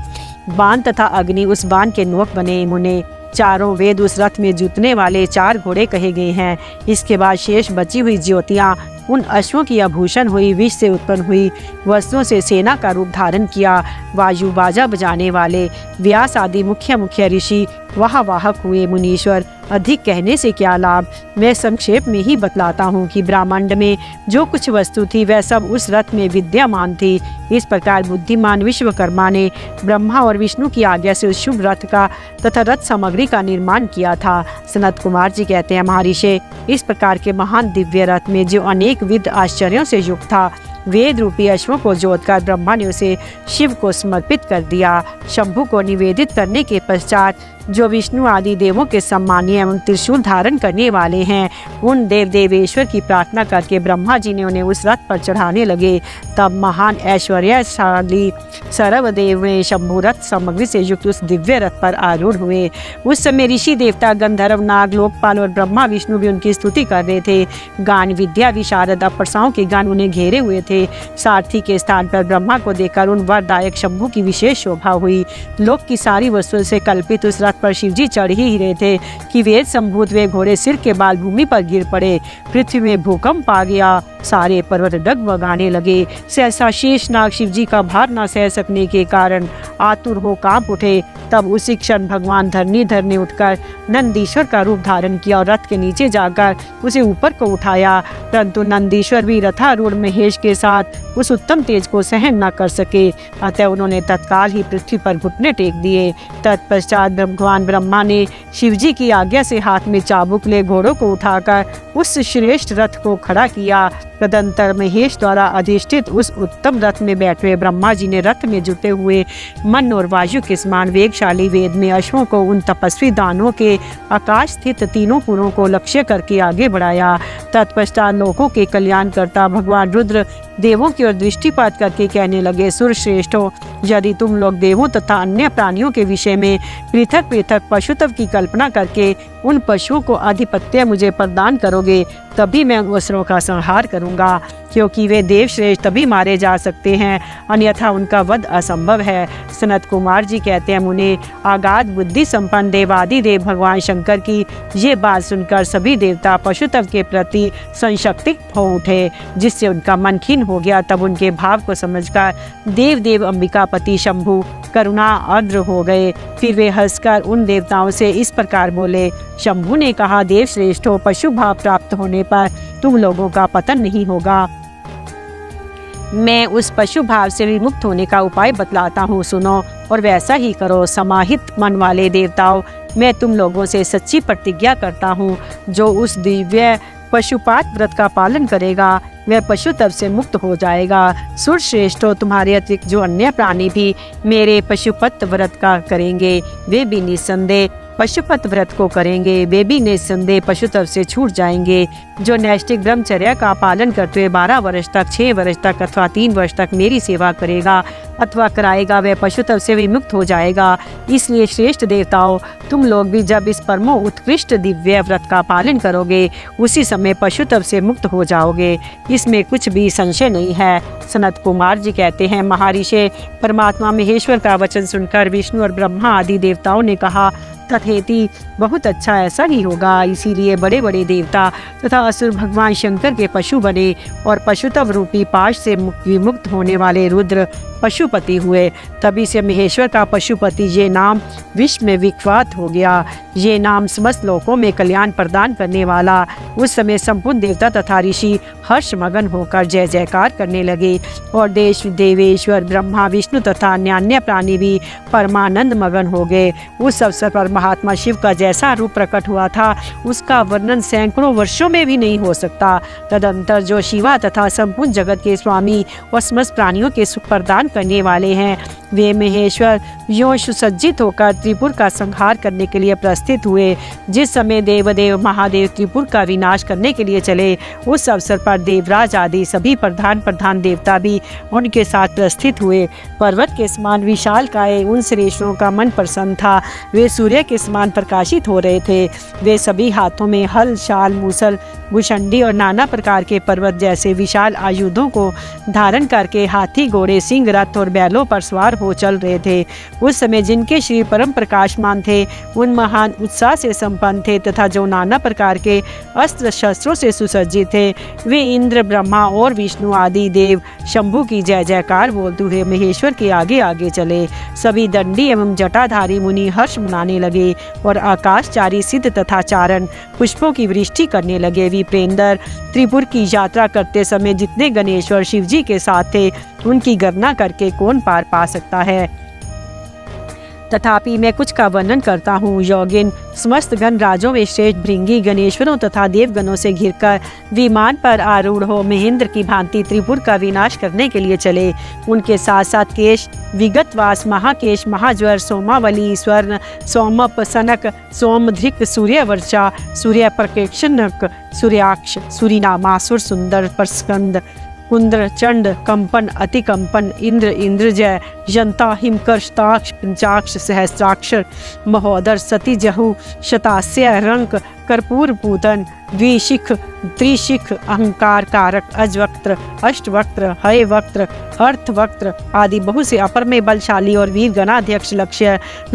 बाण तथा अग्नि उस बाण के नोक बने। मुने चारों वेद उस रथ में जुतने वाले 4 घोड़े कहे गए हैं। इसके बाद शेष बची हुई ज्योतियां उन अश्वों की आभूषण हुई। विष से उत्पन्न हुई वस्तुओं से सेना का रूप धारण किया। वायु बाजा बजाने वाले व्यास आदि मुख्य ऋषि वहाँ वाहक हुए। मुनीश्वर, अधिक कहने से क्या लाभ, मैं संक्षेप में ही बतलाता हूँ कि ब्रह्मांड में जो कुछ वस्तु थी वह सब उस रथ में विद्यमान थी। इस प्रकार बुद्धिमान विश्वकर्मा ने ब्रह्मा और विष्णु की आज्ञा से उस शुभ रथ का तथा रथ सामग्री का निर्माण किया था। सनत कुमार जी कहते हैं, महर्षि, इस प्रकार के महान दिव्य रथ में जो अनेक विध आश्चर्यों से युक्त था, वेद रूपी अश्वों को जोतकर ब्रह्मा ने उसे शिव को समर्पित कर दिया। शंभु को निवेदित करने के पश्चात जो विष्णु आदि देवों के सम्मानीय एवं त्रिशूल धारण करने वाले हैं, उन देव देवेश्वर की प्रार्थना करके ब्रह्मा जी ने उन्हें उस रथ पर चढ़ाने लगे। तब महान ऐश्वर्यशाली सर्वदेव ने शंभु रथ सामग्री से युक्त उस दिव्य रथ पर आरूढ़ हुए। उस समय ऋषि देवता गंधर्व नाग लोकपाल और ब्रह्मा विष्णु भी उनकी स्तुति कर रहे थे। गान विद्या विशारद अप्सराओं के गान उन्हें घेरे हुए थे। सारथी के स्थान पर ब्रह्मा को देखकर उन वरदायक शंभु की विशेष शोभा हुई। लोक की सारी वस्तुओं से कल्पित उस रथ पर शिवजी चढ़ ही रहे थे कि वेद संभूत वे घोड़े सिर के बाल भूमि पर गिर पड़े। पृथ्वी में भूकंप आ गया सारे पर्वत डगमगाने लगे। सहसा शेषनाग शिव जी का भार न सह सकने के कारण आतुर हो कांप उठे। तब उसी क्षण भगवान धरणीधर ने उठकर नंदीश्वर का रूप धारण किया और रथ के नीचे जाकर उसे ऊपर को उठाया। परंतु नंदीश्वर भी रथारूढ़ महेश के साथ उस उत्तम तेज को सहन न कर सके, अतः उन्होंने तत्काल ही पृथ्वी पर घुटने टेक दिए। तत्पश्चात भगवान ब्रह्मा ने शिवजी की आज्ञा से हाथ में चाबुक ले घोड़ों को उठाकर उस श्रेष्ठ रथ को खड़ा किया। तदंतर महेश द्वारा अधिष्ठित उस उत्तम रथ में बैठे हुए ब्रह्मा जी ने रथ में जुटे हुए मन और वायु के समान वेगशाली वेद में अश्वों को उन तपस्वी दानों के आकाश स्थित तीनों पुरों को लक्ष्य करके आगे बढ़ाया। तत्पश्चात लोकों के कल्याण करता भगवान रुद्र देवों की ओर दृष्टिपात करके कहने लगे, सुर श्रेष्ठों, यदि तुम लोग देवों तथा अन्य प्राणियों के विषय में पृथक पृथक पशुत्व की कल्पना करके उन पशुओं को आधिपत्य मुझे प्रदान करोगे, तभी मैं असुरों का संहार करूंगा, क्योंकि वे देवश्रेष्ठ तभी मारे जा सकते हैं, अन्यथा उनका वध असंभव है। सनत कुमार जी कहते हैं, मुने आगाध बुद्धि संपन्न देवादिदेव भगवान शंकर की ये बात सुनकर सभी देवता पशुत्व के प्रति संशक्तिक हो उठे, जिससे उनका मन खिन्न हो गया। तब उनके भाव को समझकर देव अंबिकापति शंभु करुणा आर्द्र हो गए। फिर वे हंसकर उन देवताओं से इस प्रकार बोले, शंभु ने कहा, देव श्रेष्ठों, पशु भाव प्राप्त होने पर तुम लोगों का पतन नहीं होगा। मैं उस पशु भाव से विमुक्त होने का उपाय बतलाता हूँ, सुनो और वैसा ही करो। समाहित मन वाले देवताओं, मैं तुम लोगों से सच्ची प्रतिज्ञा करता हूँ, जो उस दिव्य पशुपात व्रत का पालन करेगा वह पशु तब से मुक्त हो जाएगा। सुर श्रेष्ठों, तुम्हारे अतिरिक्त जो अन्य प्राणी भी मेरे पशुपत व्रत का करेंगे वे भी निस्संदेह पशुपत व्रत को करेंगे, वे भी निस्संदेह पशुत्व से छूट जाएंगे। जो नैष्ठिक ब्रह्मचर्य का पालन करते हुए 12 वर्ष तक, 6 वर्ष तक अथवा 3 वर्ष तक मेरी सेवा करेगा अथवा कराएगा, वह पशुत्व से विमुक्त हो जाएगा। इसलिए श्रेष्ठ देवताओं, तुम लोग भी जब इस परमो उत्कृष्ट दिव्य व्रत का पालन करोगे उसी समय पशुत्व से मुक्त हो जाओगे, इसमें कुछ भी संशय नहीं है। सनत कुमार जी कहते हैं, महर्षि परमात्मा महेश्वर का वचन सुनकर विष्णु और ब्रह्मा आदि देवताओं ने कहा, तथेति, बहुत अच्छा, ऐसा ही होगा। इसीलिए बड़े बड़े देवता तथा असुर भगवान शंकर के पशु बने और पशुत्व रूपी पाश से विमुक्त होने वाले रुद्र पशुपति हुए। तभी से महेश्वर का पशुपति ये नाम विश्व में विख्यात हो गया। ये नाम समस्त लोकों में कल्याण प्रदान करने वाला। उस समय संपूर्ण देवता तथा ऋषि हर्षमगन होकर जय जयकार करने लगे और देश देवेश्वर ब्रह्मा विष्णु तथा अन्य प्राणी भी परमानंद मगन हो गए। उस अवसर पर महात्मा शिव का जैसा रूप प्रकट हुआ था उसका वर्णन सैकड़ों वर्षों में भी नहीं हो सकता। तदंतर जो शिवा तथा संपूर्ण जगत के स्वामी और समस्त प्राणियों के सुख प्रदान करने वाले हैं, वे महेश्वर यों सुसज्जित होकर त्रिपुर का संहार करने के लिए प्रस्थित हुए। जिस समय देवदेव महादेव त्रिपुर का विनाश करने के लिए चले, उस अवसर पर देवराज आदि सभी प्रधान देवता भी उनके साथ प्रस्थित हुए। पर्वत के समान विशाल काय उन श्रेष्ठों का मन प्रसन्न था। वे सूर्य के समान प्रकाशित हो रहे थे। वे सभी हाथों में हल, शाल, मूसल, भुषंडी और नाना प्रकार के पर्वत जैसे विशाल आयुधों को धारण करके हाथी, घोड़े, सिंह, रथ और बैलों पर सवार हो चल रहे थे। उस समय जिनके श्री परम प्रकाशमान थे, उन महान उत्साह से संपन्न थे तथा जो नाना प्रकार के अस्त्र शस्त्रों से सुसज्जित थे, वे इंद्र, ब्रह्मा और विष्णु आदि देव शंभु की जय जयकार बोलते हुए महेश्वर के आगे आगे चले। सभी दंडी एवं जटाधारी मुनि हर्ष मनाने लगे और आकाशचारी सिद्ध तथा चारण पुष्पों की वृष्टि करने लगे। विप्रेंद्र, त्रिपुर की यात्रा करते समय जितने गणेश्वर शिव जी के साथ थे उनकी गणना करके कौन पार पा सकता है। तथापि मैं कुछ का वर्णन करता हूँ। योगिन समस्त गण राजों में श्रेष्ठ भृंगी गणेश्वरों तथा देवगणों से घिरकर विमान पर आरूढ़ हो महेंद्र की भांति त्रिपुर का विनाश करने के लिए चले। उनके साथ साथ केश, विगतवास, महाकेश, महाज्वर, सोमावली, स्वर्ण, सोमप, सनक, सोमधृक, सूर्यवर्षा, सूर्य प्रकेक्षणक, सूर्याक्ष, सूरीनामासुर, सुंदर, परस्कंद, कुंद्र, चंड, कंपन, अतिकंपन, इंद्र, इंद्रजय, जनता, हिमकर्षताक्ष, पंचाक्ष, सहस्राक्षर, महोदर, सती, जहु, शतास्य, रंक, कर्पूर पूतन, द्विशिख, त्रिशिख, अहंकार कारक, अजवक्त्र, अष्टवक्त्र, हयवक्त्र, अर्थवक्त्र आदि बहुत से अपर में बलशाली और वीर गणाध्यक्ष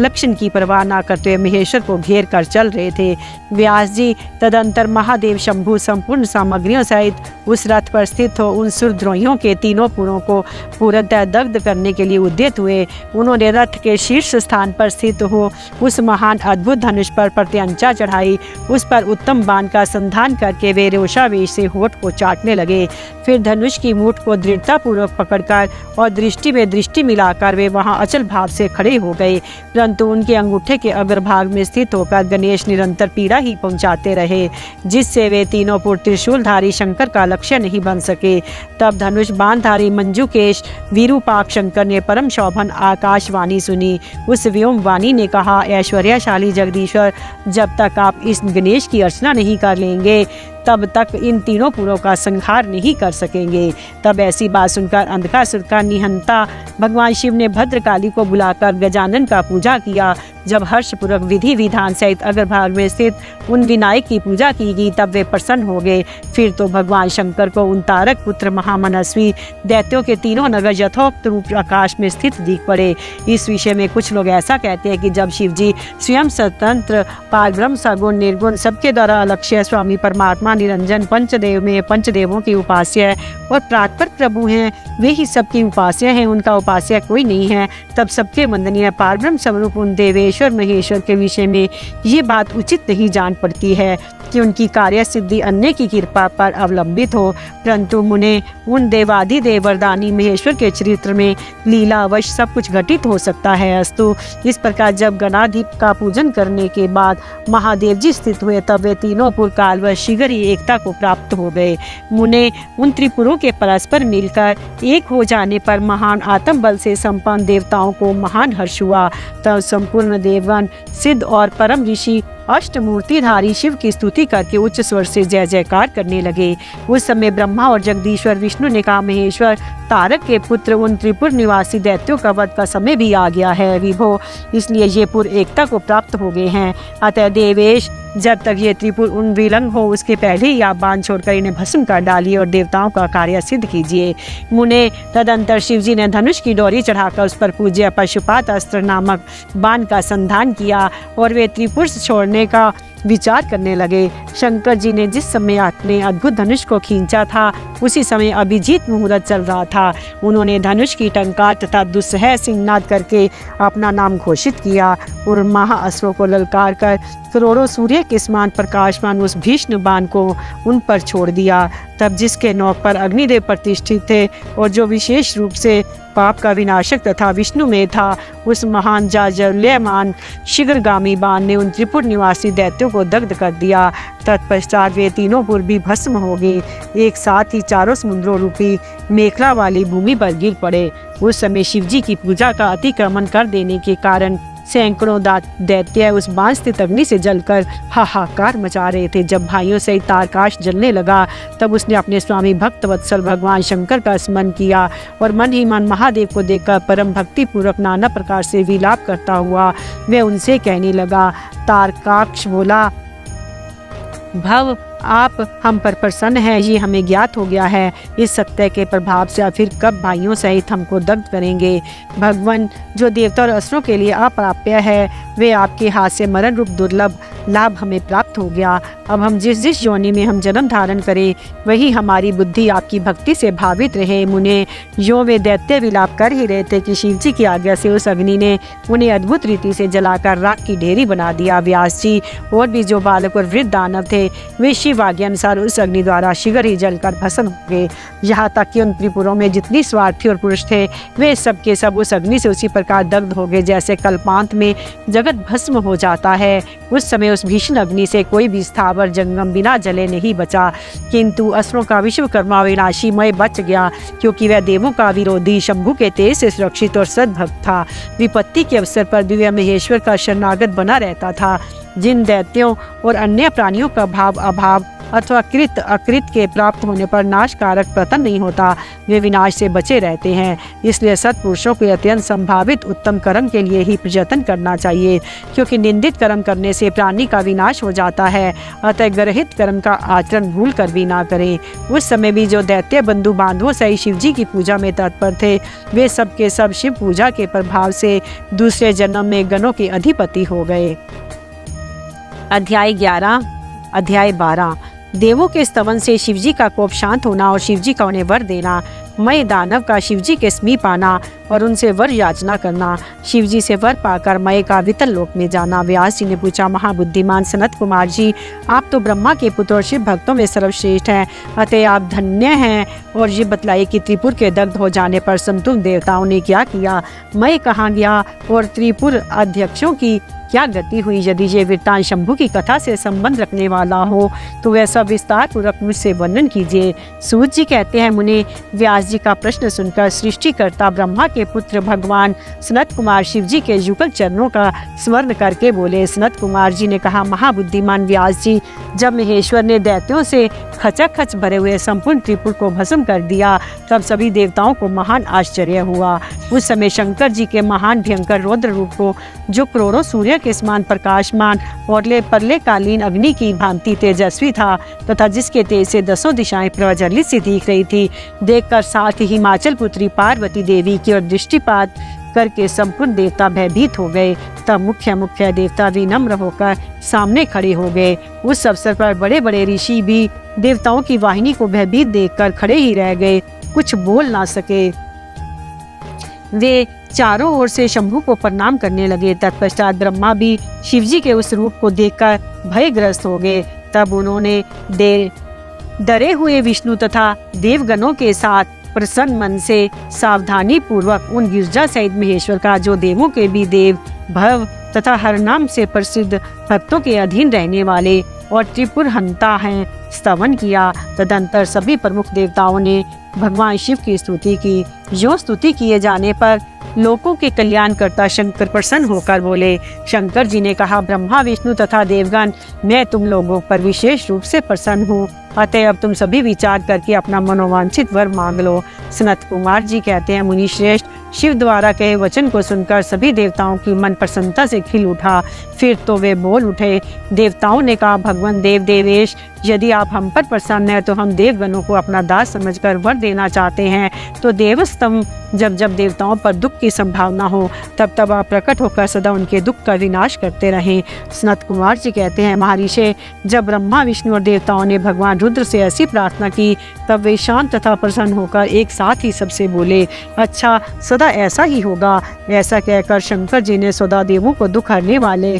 लक्षण की परवाह न करते हुए महेश्वर को घेर कर चल रहे थे। व्यास जी तदंतर महादेव शंभु संपूर्ण सामग्रियों सहित उस रथ पर स्थित हो उन सुरद्रोहियों के तीनों पुरों को पूर्णतः दग्ध करने के लिए उद्यत हुए। उन्होंने रथ के शीर्ष स्थान पर स्थित हो उस महान अद्भुत धनुष पर प्रत्यंचा चढ़ाई। उस पर उत्तम बाण का संधान करके वे रोषावेश से होठ को चाटने लगे। फिर धनुष की मूठ को दृढ़ता पूर्वक पकड़कर और दृष्टि में दृष्टि मिलाकर वे वहां अचल भाव से खड़े हो गए। परंतु उनके अंगूठे के अग्रभाग में स्थित होकर गणेश निरंतर पीड़ा ही पहुंचाते रहे, जिससे वे तीनों पुर त्रिशूलधारी शंकर का लक्ष्य नहीं बन सके। तब धनुष बाणधारी मंजुकेश वीरूपाक्ष शंकर ने परम शोभन आकाशवाणी सुनी। उस व्योम वाणी ने कहा, ऐश्वर्यशाली जगदीश्वर, जब तक आप इस गणेश की अर्चना नहीं कर लेंगे तब तक इन तीनों पुरों का संहार नहीं कर सकेंगे। तब ऐसी बात सुनकर अंधकासुर का निहंता भगवान शिव ने भद्रकाली को बुलाकर गजानन का पूजा किया। जब हर्षपूर्वक विधि विधान सहित अग्रभाग में स्थित उन विनायक की पूजा की गई तब वे प्रसन्न हो गए। फिर तो भगवान शंकर को उन तारक पुत्र महामनस्वी दैत्यों के तीनों नगर यथोक्त रूप आकाश में स्थित दिख पड़े। इस विषय में कुछ लोग ऐसा कहते हैं कि जब शिव जी स्वयं स्वतंत्र पारब्रह्म सगुण निर्गुण सबके द्वारा अलक्ष्य स्वामी परमात्मा निरंजन पंचदेव में पंचदेवों की उपास्य और प्रातपर प्रभु हैं, वे ही सबकी उपास्य हैं, उनका उपास्य कोई नहीं है। तब सबके वंदनीय पारब्रह्म स्वरूप उन देवेश्वर महेश्वर के विषय में ये बात उचित नहीं जान पड़ती है कि उनकी कार्य सिद्धि अन्य की कृपा पर अवलंबित हो, परंतु मुने उन देवाधिदेव वरदानी महेश्वर के चरित्र में लीला अवश्य सब कुछ घटित हो सकता है। अस्तु इस प्रकार जब गणाधिप का पूजन करने के बाद महादेव जी स्थित हुए तब वे तीनों पुर कालवश शीघ्र ही एकता को प्राप्त हो गए। मुने उन त्रिपुरों के परस्पर मिलकर एक हो जाने पर महान आत्म बल से संपन्न देवताओं को महान हर्ष हुआ। तब संपूर्ण देवगण सिद्ध और परम ऋषि अष्टमूर्तिधारी शिव की स्तुति करके उच्च स्वर से जय जयकार करने लगे। उस समय ब्रह्मा और जगदीश्वर विष्णु ने कहा, महेश्वर, तारक के पुत्र उन त्रिपुर निवासी दैत्यों का वध का समय भी आ गया है विभो, इसलिए ये पुर एकता को प्राप्त हो गए हैं। अतः देवेश, जब तक ये त्रिपुर उन विलंग हो उसके पहले ही आप बाण छोड़कर इन्हें भस्म कर डालिए और देवताओं का कार्य सिद्ध कीजिए। मुने तदंतर शिवजी ने धनुष की डोरी चढ़ाकर उस पर पूज्य पशुपात अस्त्र नामक बाण का संधान किया और वे त्रिपुर छोड़ने का विचार करने लगे। शंकर जी ने जिस समय अपने अद्भुत धनुष को खींचा था उसी समय अभिजीत मुहूर्त चल रहा था। उन्होंने धनुष की टंकार तथा दुस्सह सिंहनाद करके अपना नाम घोषित किया और महाअस्त्रों को ललकार कर करोड़ों सूर्य के समान प्रकाशमान उस भीष्म बाण को उन पर छोड़ दिया। तब जिसके नौक पर अग्निदेव प्रतिष्ठित थे और जो विशेष रूप से पाप का विनाशक तथा विष्णु में था, उस महान जाज्वल्यमान शीघ्रगामी बाण ने उन त्रिपुर निवासी दैत्यों को दग्ध कर दिया। तत्पश्चात वे तीनों पुर भी भस्म हो गए, एक साथ ही चारों समुद्रों रूपी मेखला वाली भूमि पर गिर पड़े। उस समय शिवजी की पूजा का अतिक्रमण कर देने के कारण सैकड़ों दैत्य उस बाण स्थित अग्नि से जलकर हाहाकार मचा रहे थे। जब भाइयों से तारकाश जलने लगा तब उसने अपने स्वामी भक्त वत्सल भगवान शंकर का स्मरण किया और मन ही मन महादेव को देखकर परम भक्ति पूर्वक नाना प्रकार से विलाप करता हुआ वह उनसे कहने लगा। तारकाक्ष बोला, भव, आप हम पर प्रसन्न हैं, ये हमें ज्ञात हो गया है। इस सत्य के प्रभाव से फिर कब भाइयों सहित हमको दग्ध करेंगे। भगवान, जो देवता और असुरों के लिए अप्राप्य है, वे आपके हाथ से मरण रूप दुर्लभ लाभ हमें प्राप्त हो गया। अब हम जिस जिस योनि में हम जन्म धारण करें वही हमारी बुद्धि आपकी भक्ति से भावित रहे। मुने, यो वे दैत्य विलाप कर ही रहे थे कि शिवजी की आज्ञा से उस अग्नि ने उन्हें अद्भुत रीति से जलाकर राख की ढेरी बना दिया। व्यास जी और भी जो बालक और वृद्ध दानव थे वे शिव आज्ञा अनुसार उस अग्नि द्वारा शीघ्र ही जलकर भस्म हो गए। यहाँ तक कि उन त्रिपुरों में जितनी स्वार्थी और पुरुष थे वे सब के सब उस अग्नि से उसी प्रकार दग्ध हो गए जैसे कल्पांत में जगत भस्म हो जाता है। उस समय उस भीषण अग्नि से कोई भी स्थावर जंगम बिना जले नहीं बचा, किंतु असुरों का विश्वकर्मा विनाशी मय बच गया, क्योंकि वह देवों का विरोधी शंभु के तेज से सुरक्षित और सद्भक्त था। विपत्ति के अवसर पर दिव्य महेश्वर का शरणागत बना रहता था। जिन दैत्यों और अन्य प्राणियों का भाव अभाव अथवा कृत अकृत के प्राप्त होने पर नाशकारक पतन नहीं होता, वे विनाश से बचे रहते हैं। इसलिए सत्पुरुषों को अत्यंत संभावित उत्तम कर्म के लिए ही प्रयत्न करना चाहिए, क्योंकि निंदित कर्म करने से प्राणी का विनाश हो जाता है। अतः गर्हित कर्म का आचरण भूल कर भी ना करें। उस समय भी जो दैत्य बंधु बांधवों से शिव जी की पूजा में तत्पर थे, वे सब के सब शिव पूजा के प्रभाव से दूसरे जन्म में गणों के अधिपति हो गए। अध्याय 12 देवों के स्तवन से शिवजी का कोप शांत होना और शिवजी का उन्हें वर देना। मय दानव का शिवजी के समीप आना और उनसे वर याचना करना। शिवजी से वर पाकर मय का वितल लोक में जाना। व्यास जी ने पूछा, महाबुद्धिमान सनत कुमार जी, आप तो ब्रह्मा के पुत्र और शिव भक्तों में सर्वश्रेष्ठ हैं, अतः आप धन्य हैं। और ये बतलाइए कि त्रिपुर के दग्ध हो जाने पर समतुल्य देवताओं ने क्या किया, मय कहाँ गया और त्रिपुर अध्यक्षों की क्या गति हुई। यदि ये वृत्तांत शंभु की कथा से संबंध रखने वाला हो तो वह सब विस्तार पूर्वक मुझसे वर्णन कीजिए। सूत जी कहते हैं, मुनि, व्यास जी का प्रश्न सुनकर सृष्टिकर्ता ब्रह्मा के पुत्र भगवान सनत कुमार शिव जी के युगल चरणों का स्मरण करके बोले। सनत कुमार जी ने कहा, महाबुद्धिमान व्यास जी, जब महेश्वर ने दैत्यों से खचाखच भरे हुए संपूर्ण त्रिपुर को भस्म कर दिया, तब सभी देवताओं को महान आश्चर्य हुआ। उस समय शंकर जी के महान भयंकर रौद्र रूप को, जो करोड़ों सूर्य के समान प्रकाशमान और प्रलयकालीन अग्नि की भांति तेजस्वी था तथा जिसके तेज से 10 दिशाएं प्रज्वलित सी दिख रही थी, देखकर साथ ही हिमाचल पुत्री पार्वती देवी की ओर दृष्टिपात करके संपूर्ण देवता भयभीत हो गए। तब मुख्य देवता विनम्र होकर सामने खड़े हो गए। उस अवसर पर बड़े बड़े ऋषि भी देवताओं की वाहिनी को भयभीत देखकर खड़े ही रह गए, कुछ बोल ना सके। वे चारों ओर से शंभु को प्रणाम करने लगे। तत्पश्चात ब्रह्मा भी शिवजी के उस रूप को देखकर भयग्रस्त हो गए। तब उन्होंने डरे हुए विष्णु तथा देवगणों के साथ प्रसन्न मन से सावधानी पूर्वक उन गिरजा सहित महेश्वर का, जो देवों के भी देव, भव तथा हर नाम से प्रसिद्ध, भक्तों के अधीन रहने वाले और त्रिपुर हंता हैं, स्तवन किया। तदंतर सभी प्रमुख देवताओं ने भगवान शिव की स्तुति की। जो स्तुति किए जाने पर लोकों के कल्याण करता शंकर प्रसन्न होकर बोले। शंकर जी ने कहा, ब्रह्मा विष्णु तथा देवगण, मैं तुम लोगों पर विशेष रूप से प्रसन्न हूँ, अतः अब तुम सभी विचार करके अपना मनोवांछित वर मांग लो। सनत कुमार जी कहते हैं, मुनि श्रेष्ठ, शिव द्वारा कहे वचन को सुनकर सभी देवताओं की मन प्रसन्नता से खिल उठा। फिर तो वे बोल उठे। देवताओं ने कहा, भगवान देव देवेश, यदि आप हम पर प्रसन्न हैं तो हम देवगणों को अपना दास समझकर वर देना चाहते हैं। तो देवस्तम जब जब देवताओं पर दुख की संभावना हो, तब तब आप प्रकट होकर सदा उनके दुख का विनाश करते रहें। सनत कुमार जी कहते हैं, महर्षि, जब ब्रह्मा विष्णु और देवताओं ने भगवान रुद्र से ऐसी प्रार्थना की, तब वे शांत तथा प्रसन्न होकर एक साथ ही सबसे बोले, अच्छा, सदा ऐसा ही होगा। ऐसा कहकर शंकर जी ने सदा देवों को दुख हरने वाले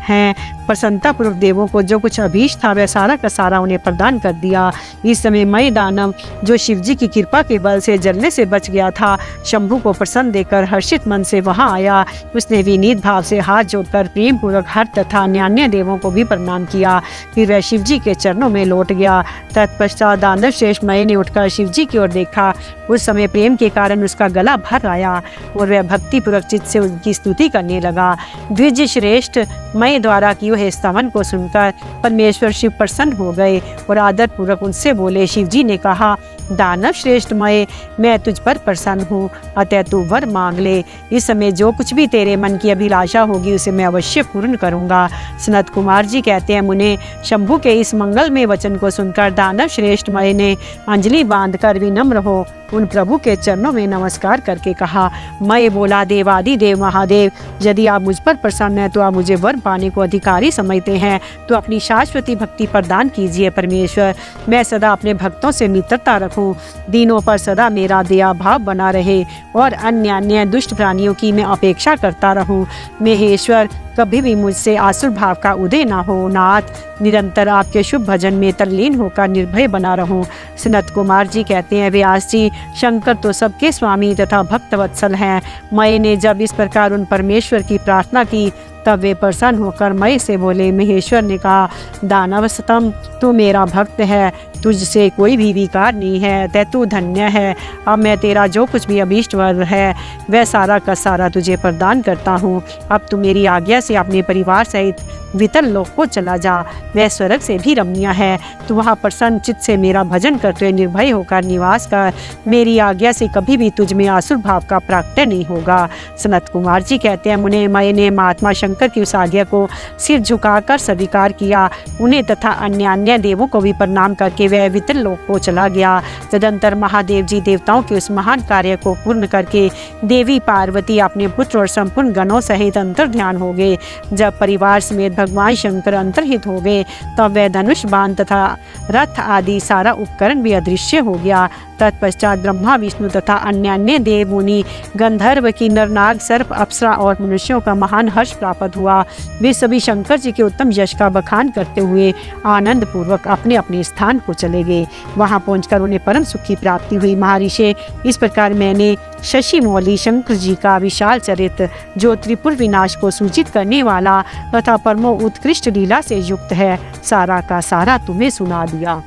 हैं, प्रसन्नता पूर्वक देवों को जो कुछ अभीष्ट था वह सारा का सारा उन्हें प्रदान कर दिया। इस समय मय दानव, जो शिवजी की कृपा के बल से जलने से बच गया था, शंभु को प्रसन्न देकर हर्षित मन से वहां आया। उसने विनीत भाव से हाथ जोड़कर प्रेम पूर्वक हर तथा अन्य देवों को भी प्रणाम किया। फिर वह शिवजी के चरणों में लौट गया। तत्पश्चात दानव श्रेष्ठ मय ने उठकर शिवजी की ओर देखा। उस समय प्रेम के कारण उसका गला भर आया और वह भक्ति पूर्वक चित्त से उनकी स्तुति करने लगा। द्विज श्रेष्ठ मय द्वारा किए हुए स्तवन को सुनकर परमेश्वर शिव प्रसन्न हो गए और आदर पूर्वक उनसे बोले। शिवजी ने कहा, दानव श्रेष्ठ मय, मैं तुझ पर प्रसन्न हूँ, अतः तू वर मांग ले। इस समय जो कुछ भी तेरे मन की अभिलाषा होगी उसे मैं अवश्य पूर्ण करूँगा। सनत कुमार जी कहते हैं, मुने, शंभु के इस मंगलमय वचन को सुनकर दानव श्रेष्ठ मय ने अंजलि बांधकर विनम्र हो उन प्रभु के चरणों में नमस्कार करके कहा। मैं बोला, देवादि देव महादेव, यदि आप मुझ पर प्रसन्न हैं तो आप मुझे वर पाने को अधिकारी समझते हैं तो अपनी शाश्वती भक्ति प्रदान कीजिए। परमेश्वर, मैं सदा अपने भक्तों से मित्रता रखूं, दीनों पर सदा मेरा दया भाव बना रहे और अन्य दुष्ट प्राणियों की मैं अपेक्षा करता रहूं। महेश्वर, कभी भी मुझसे आसुर भाव का उदय ना हो। नाथ, निरंतर आपके शुभ भजन में तल्लीन होकर निर्भय बना रहूं। सनत कुमार जी कहते हैं, व्यास जी, शंकर तो सबके स्वामी तथा भक्तवत्सल हैं। मय ने जब इस प्रकार उन परमेश्वर की प्रार्थना की, तब वे प्रसन्न होकर मय से बोले। महेश्वर ने कहा, दानवस्तम, तू मेरा भक्त है, तुझसे कोई भी विकार नहीं है, तै तू धन्य है। अब मैं तेरा जो कुछ भी अभीष्ट वर है वह सारा का सारा तुझे प्रदान करता हूँ। अब तू मेरी आज्ञा से अपने परिवार सहित वितल लोक को चला जा, वह स्वर्ग से भी रमणीय है। तू वहाँ प्रसन्न चित्त से मेरा भजन करते हुए निर्भय होकर निवास कर। मेरी आज्ञा से कभी भी तुझ में आसुर भाव का प्राकट्य नहीं होगा। सनत कुमार जी कहते हैं, मुने मैंने महात्मा शंकर की उस आज्ञा को सिर झुकाकर स्वीकार किया। उन्हें तथा अन्य देवों को भी प्रणाम करके वह वितल लोक को चला गया। तदंतर महादेव जी देवताओं के उस महान कार्य को पूर्ण करके देवी पार्वती अपने पुत्र और संपूर्ण गणों सहित अंतर ध्यान हो गए। जब परिवार समेत भगवान शंकर अंतर्हित हो गए तब वह धनुष बाण तथा रथ आदि सारा उपकरण भी अदृश्य हो गया। तत्पश्चात ब्रह्मा विष्णु तथा अन्य देव मुनि गंधर्व की नरनाग सर्प अप्सरा और मनुष्यों का महान हर्ष प्राप्त हुआ। वे सभी शंकर जी के उत्तम यश का बखान करते हुए आनंद पूर्वक अपने अपने स्थान को चले गए। वहां पहुंचकर उन्हें परम सुख की प्राप्ति हुई। महर्षि, इस प्रकार मैंने शशि मौली शंकर जी का विशाल चरित्र, जो त्रिपुर विनाश को सूचित करने वाला तथा परमो उत्कृष्ट लीला से युक्त है, सारा का सारा तुम्हें सुना दिया।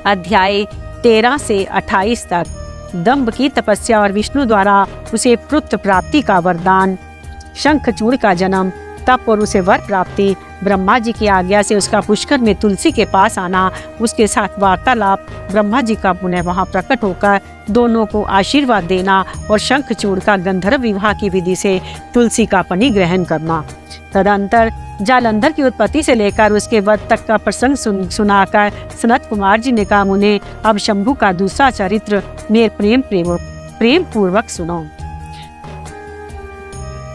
अध्याय 13 से 28 तक। दंभ की तपस्या और विष्णु द्वारा उसे पुत्र प्राप्ति का वरदान, शंखचूड़ का जन्म, तप और उसे वर प्राप्ति, ब्रह्मा जी की आज्ञा से उसका पुष्कर में तुलसी के पास आना, उसके साथ वार्तालाप, ब्रह्मा जी का पुनः वहां प्रकट होकर दोनों को आशीर्वाद देना और शंखचूड़ का गंधर्व विवाह की विधि से तुलसी का पानी ग्रहण करना। तदंतर जालंधर की उत्पत्ति से लेकर उसके वध तक का प्रसंग सुनाकर सनत कुमार जी ने कहा, मुने अब शंभु का दूसरा चरित्र मेरे प्रेम पूर्वक सुनो।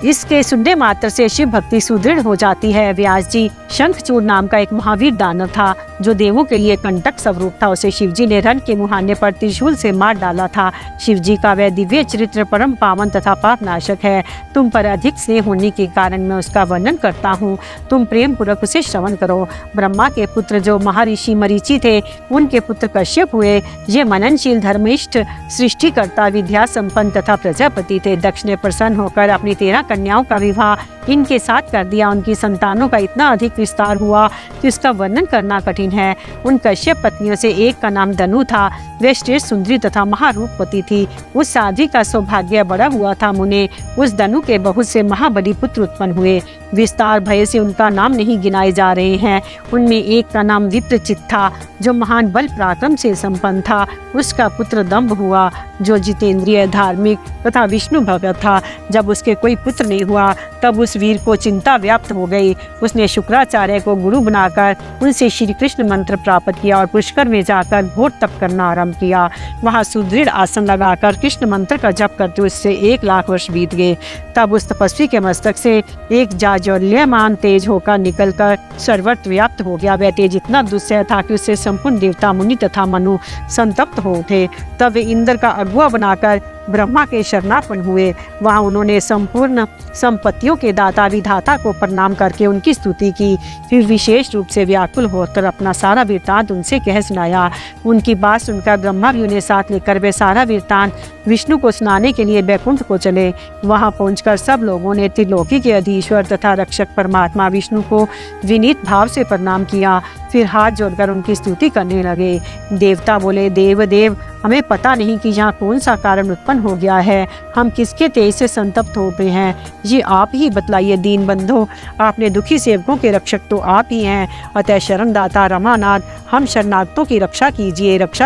इसके सुनने मात्र से शिव भक्ति सुदृढ़ हो जाती है। व्यास जी, शंखचूड़ नाम का एक महावीर दानव था जो देवों के लिए कंटक स्वरूप था। उसे शिवजी ने रण के मुहाने पर त्रिशूल से मार डाला था। शिवजी का वह दिव्य चरित्र परम पावन तथा पाप नाशक है। तुम पर अधिक स्नेह होने के कारण मैं उसका वर्णन करता हूँ, तुम प्रेम पूर्वक उसे श्रवण करो। ब्रह्मा के पुत्र जो महर्षि मरीचि थे, उनके पुत्र कश्यप हुए। ये मननशील धर्मिष्ठ सृष्टिकर्ता विद्या संपन्न तथा प्रजापति थे। दक्ष ने प्रसन्न होकर अपनी 13 कन्याओं का विवाह इनके साथ कर दिया। उनकी संतानों का इतना अधिक विस्तार हुआ कि उसका वर्णन करना कठिन है। उन कश्यप पत्नियों से एक का नाम दनु था। वे श्रेष्ठ सुंदरी तथा महारूपवती थी। उस साध्वी का सौभाग्य बड़ा हुआ था। मुने, उस दनु के बहुत से महाबली पुत्र उत्पन्न हुए। विस्तार भय से उनका नाम नहीं गिनाए जा रहे हैं। उनमें एक का नाम विप्रचित था, जो महान बल पराक्रम से संपन्न था। उसका पुत्र दंभ हुआ, जो जितेंद्रिय, धार्मिक तथा विष्णु भक्त था। जब उसके कोई पुत्र नहीं हुआ तब उस वीर को चिंता व्याप्त हो गई। उसने शुक्राचार्य को गुरु बनाकर उनसे श्री कृष्ण मंत्र प्राप्त किया और पुष्कर में जाकर घोर तप करना आरंभ किया। वहां सुदृढ़ आसन लगाकर कृष्ण मंत्र का जप करते उससे 1 लाख वर्ष बीत गए। तब उस तपस्वी के मस्तक से एक जाज्वल्यमान तेज होकर निकलकर सर्वत्र व्याप्त हो गया। वह तेज इतना दुस्सह था कि उससे संपूर्ण देवता, मुनि तथा मनु संतप्त हो उठे। तब वे इंद्र का अगुआ बनाकर ब्रह्मा के शरणापन्न हुए। वहां उन्होंने संपूर्ण संपत्तियों के दाता विधाता को प्रणाम करके उनकी स्तुति की। फिर विशेष रूप से व्याकुल होकर अपना सारा वृत्तांत उनसे कह सुनाया। उनकी बात सुनकर ब्रह्मा भी उन्हें साथ लेकर वे सारा वृत्तांत विष्णु को सुनाने के लिए बैकुंठ को चले। वहां पहुंचकर सब लोगों ने त्रिलोकी के अधीश्वर तथा रक्षक परमात्मा विष्णु को विनीत भाव से प्रणाम किया। फिर हाथ जोड़कर उनकी स्तुति करने लगे। देवता बोले, देव, हमें पता नहीं कि यहाँ कौन सा कारण उत्पन्न हो गया है। हम किसके तेज से संतप्त हो गए हैं, ये आप ही बतलाइए। दीन बंधो, आपने दुखी सेवकों के रक्षक तो आप ही हैं। अतः शरणदाता रमानाथ, हम शरणागतों की रक्षा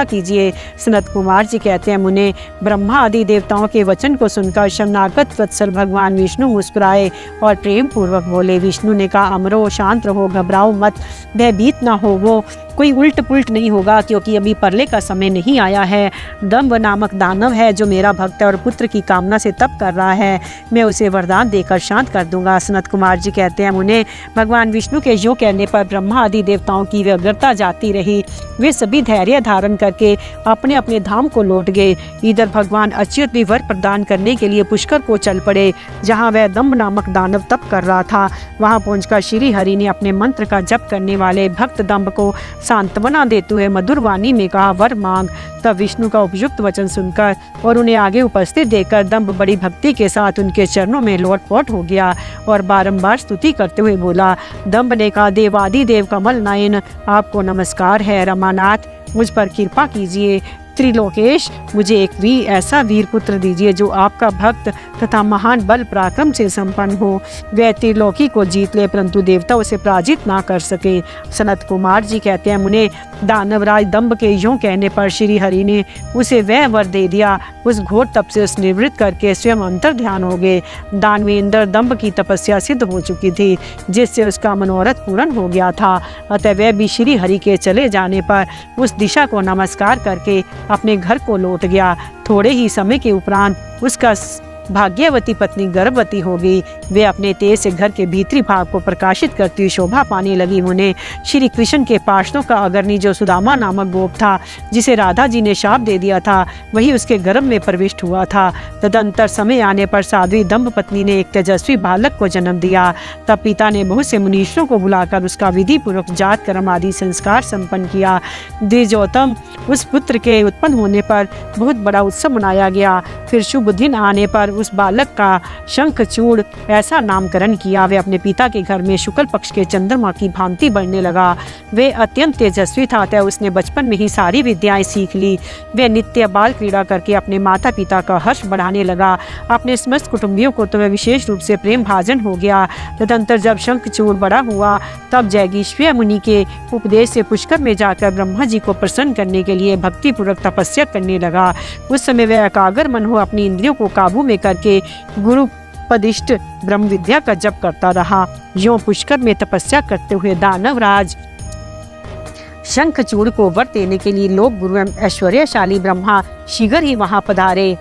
कीजिए। सनत कुमार जी कहते हैं, मुने, ब्रह्मा आदि देवताओं के वचन को सुनकर शरणागत वत्सल भगवान विष्णु मुस्कुराए और प्रेम पूर्वक बोले। विष्णु ने कहा, अमरो, शांत रहो, घबराओ मत, भयभीत ना हो। वो कोई उल्ट पुल्ट नहीं होगा, क्योंकि अभी परले का समय नहीं आया है। दंभ नामक दानव है जो मेरा भक्त है और पुत्र की कामना से तप कर रहा है। मैं उसे वरदान देकर शांत कर दूंगा। सनत कुमार जी कहते हैं, मुने, भगवान विष्णु के यो कहने पर ब्रह्मा आदि देवताओं की व्यग्रता जाती रही। वे सभी धैर्य धारण करके अपने अपने धाम को लौट गए। इधर भगवान अच्युत भी वर प्रदान करने के लिए पुष्कर को चल पड़े, जहाँ वह दंभ नामक दानव तप कर रहा था। वहाँ पहुंचकर श्री हरि ने अपने मंत्र का जप करने वाले भक्त दंभ को सांत्वना देते हुए मधुर वाणी में कहा, वर मांग। तब विष्णु का उपयुक्त वचन सुनकर और उन्हें आगे उपस्थित देखकर दंभ बड़ी भक्ति के साथ उनके चरणों में लोटपोट हो गया और बारंबार स्तुति करते हुए बोला। दंभ ने कहा, देवादिदेव कमल नयन, आपको नमस्कार है। रमानाथ, मुझ पर कृपा कीजिए। त्रिलोकेश, मुझे एक ऐसा वीर पुत्र दीजिए जो आपका भक्त तथा महान बल पराक्रम से संपन्न हो। वह त्रिलोकी को जीत ले परंतु देवता उसे पराजित ना कर सके। सनत कुमार जी कहते हैं, मुने दानवराज दंभ के यूं कहने पर श्री हरि ने उसे वह वर दे दिया। उस घोर तप से उस निवृत्त करके स्वयं अंतर ध्यान हो गए। दानवेंद्र दंभ की तपस्या सिद्ध हो चुकी थी, जिससे उसका मनोरथ पूर्ण हो गया था। अतः वह भी श्री हरि के चले जाने पर उस दिशा को नमस्कार करके अपने घर को लौट गया। थोड़े ही समय के उपरांत उसका भाग्यवती पत्नी गर्भवती हो गई। वे अपने तेज से घर के भीतरी भाग को प्रकाशित करती हुई शोभा पाने लगी। उन्हें श्री कृष्ण के पार्षदों का अग्रणी जो सुदामा नामक गोप था, जिसे राधा जी ने शाप दे दिया था, वही उसके गर्भ में प्रविष्ट हुआ था। तदंतर समय आने पर साध्वी दंभ पत्नी ने एक तेजस्वी बालक को जन्म दिया। तब पिता ने बहुत से मुनीश्वरों को बुलाकर उसका विधि पूर्वक जात कर्म आदि संस्कार संपन्न किया। द्विजोतम उस पुत्र के उत्पन्न होने पर बहुत बड़ा उत्सव मनाया गया। फिर शुभ दिन आने पर उस बालक का शंखचूड़ ऐसा नामकरण किया। वे अपने पिता के घर में शुक्ल पक्ष के चंद्रमा की भांति बढ़ने लगा। वे अत्यंत तेजस्वी था, अतः उसने बचपन में ही सारी विद्याएं सीख ली। वे नित्य बाल क्रीड़ा करके अपने माता पिता का हर्ष बढ़ाने लगा। अपने समस्त कुटुंबियों को तो वह विशेष रूप से प्रेम भाजन हो गया। तदंतर जब शंखचूड़ बड़ा हुआ तब जैगीश्वय मुनि के उपदेश से पुष्कर में जाकर ब्रह्मा जी को प्रसन्न करने के लिए भक्ति पूर्वक तपस्या करने लगा। उस समय वह एकाग्र मन हो अपनी इंद्रियों को काबू में करके गुरुपदिष्ट ब्रह्म विद्या का जप करता रहा। यों पुष्कर में तपस्या करते हुए दानवराज शंखचूड़ को वर देने के लिए लोक गुरु एवं ऐश्वर्यशाली ब्रह्मा शीघ्र ही वहां पधारे।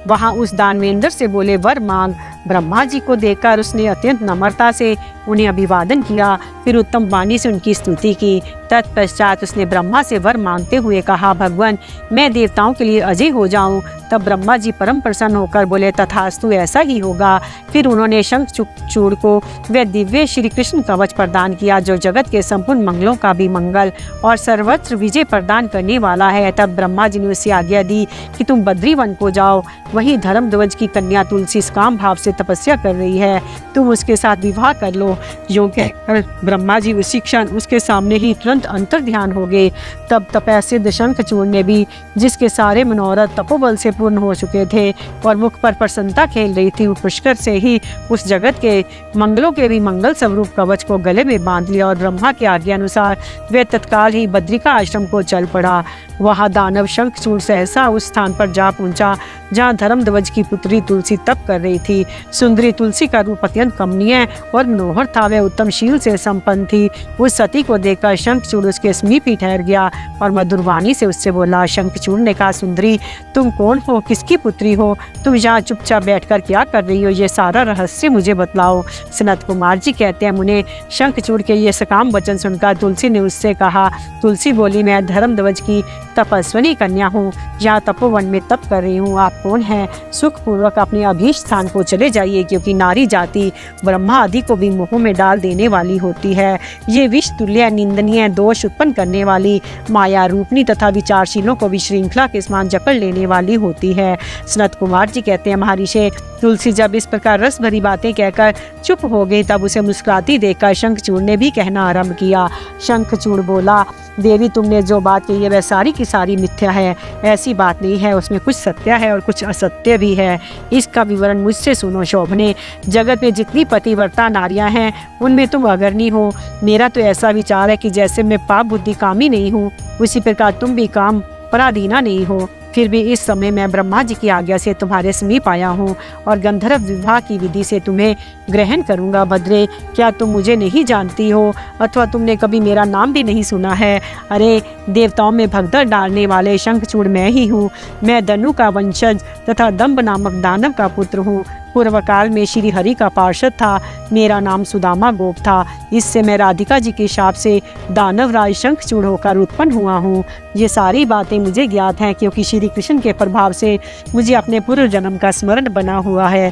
वहां उस दानवेंद्र से बोले, वर मांग। ब्रह्मा जी को देखकर उसने अत्यंत नम्रता से उन्हें अभिवादन किया, फिर उत्तम वाणी से उनकी स्तुति की। तत्पश्चात उसने ब्रह्मा से वर मांगते हुए कहा, भगवान मैं देवताओं के लिए अजय हो जाऊं। तब ब्रह्मा जी परम प्रसन्न होकर बोले, तथास्तु ऐसा ही होगा। फिर उन्होंने शंखचूड़ को वह दिव्य श्री कृष्ण कवच प्रदान किया जो जगत के संपूर्ण मंगलों का भी मंगल और सर्वत्र विजय प्रदान करने वाला है। तब ब्रह्मा जी ने उसे आज्ञा दी कि तुम बद्रीवन को जाओ, वहीं धर्मध्वज की कन्या तुलसी काम भाव से तपस्या कर रही है, तुम उसके साथ विवाह कर लो। यूं कहकर ब्रह्मा जी उसी क्षण उसके सामने ही तुरंत अंतर ध्यान हो गए। तब तपस्सिद्ध शंखचूड़ ने भी, जिसके सारे मनोरथ तपोबल से पूर्ण हो चुके थे और मुख पर प्रसन्नता खेल रही थी, पुष्कर से ही उस जगत के मंगलों के भी मंगल स्वरूप कवच को गले में बांध लिया और ब्रह्मा के आज्ञा अनुसार वे तत्काल ही बद्रिका आश्रम को चल पड़ा। वहां दानव शंखचूड़ सहसा उस स्थान पर जा पहुंचा जहां धर्मध्वज की पुत्री तुलसी तप कर रही थी। सुंदरी तुलसी का रूप अत्यंत कमनीय और मनोहर था। वह उत्तम शील से संपन्न थी। उस सती को देखकर शंखचूड़ उसके समीप ही ठहर गया और मधुर वाणी से उससे बोला। शंखचूड़ ने कहा, सुंदरी तुम कौन हो, किसकी पुत्री हो, तुम यहाँ चुपचाप बैठकर क्या कर रही हो, ये सारा रहस्य मुझे बतलाओ। सनत कुमार जी कहते हैं, मुने शंखचूड़ के ये सकाम वचन सुनकर तुलसी ने उससे कहा। तुलसी बोली, मैं धर्मध्वज की तपस्विनी कन्या हूँ, यहाँ तपोवन में तप कर रही हूँ। आप कौन हैं? सुखपूर्वक अपने अभीष्ट स्थान को चले जाइए, क्योंकि नारी जाति ब्रह्मा आदि को भी मुंह में डाल देने वाली होती है। ये विष तुल्य निंदनीय दोष उत्पन्न करने वाली माया रूपनी तथा विचारशीलों को भी श्रृंखला के समान जकड़ लेने वाली होती है। सनत कुमार जी कहते हैं, महर्षि तुलसी जब इस प्रकार रस भरी बातें कहकर चुप हो गई तब उसे मुस्कुराती देखकर शंखचूड़ ने भी कहना आरंभ किया। शंखचूड़ बोला, देवी तुमने जो बात कही है वह सारी की सारी मिथ्या है, ऐसी बात नहीं है, उसमें कुछ सत्य है और कुछ असत्य भी है। इसका विवरण मुझसे सुनो शोभने। जगत में जितनी पतिव्रता नारियां हैं उनमें तुम अग्रणी हो। मेरा तो ऐसा विचार है कि जैसे मैं पाप बुद्धि कामी नहीं हूँ, उसी प्रकार तुम भी काम पराधीना नहीं हो। फिर भी इस समय मैं ब्रह्मा जी की आज्ञा से तुम्हारे समीप आया हूँ और गंधर्व विवाह की विधि से तुम्हें ग्रहण करूँगा। भद्रे, क्या तुम मुझे नहीं जानती हो अथवा तुमने कभी मेरा नाम भी नहीं सुना है? अरे देवताओं में भगदड़ डालने वाले शंखचूड़ मैं ही हूँ। मैं धनु का वंशज तथा दंभ नामक दानव का पुत्र हूँ। पूर्व काल में श्री हरि का पार्षद था। मेरा नाम सुदामा गोप था। इससे मैं राधिका जी के शाप से दानवराज शंखचूड़ होकर उत्पन्न हुआ हूँ। ये सारी बातें मुझे ज्ञात हैं, क्योंकि श्री कृष्ण के प्रभाव से मुझे अपने पूर्व जन्म का स्मरण बना हुआ है।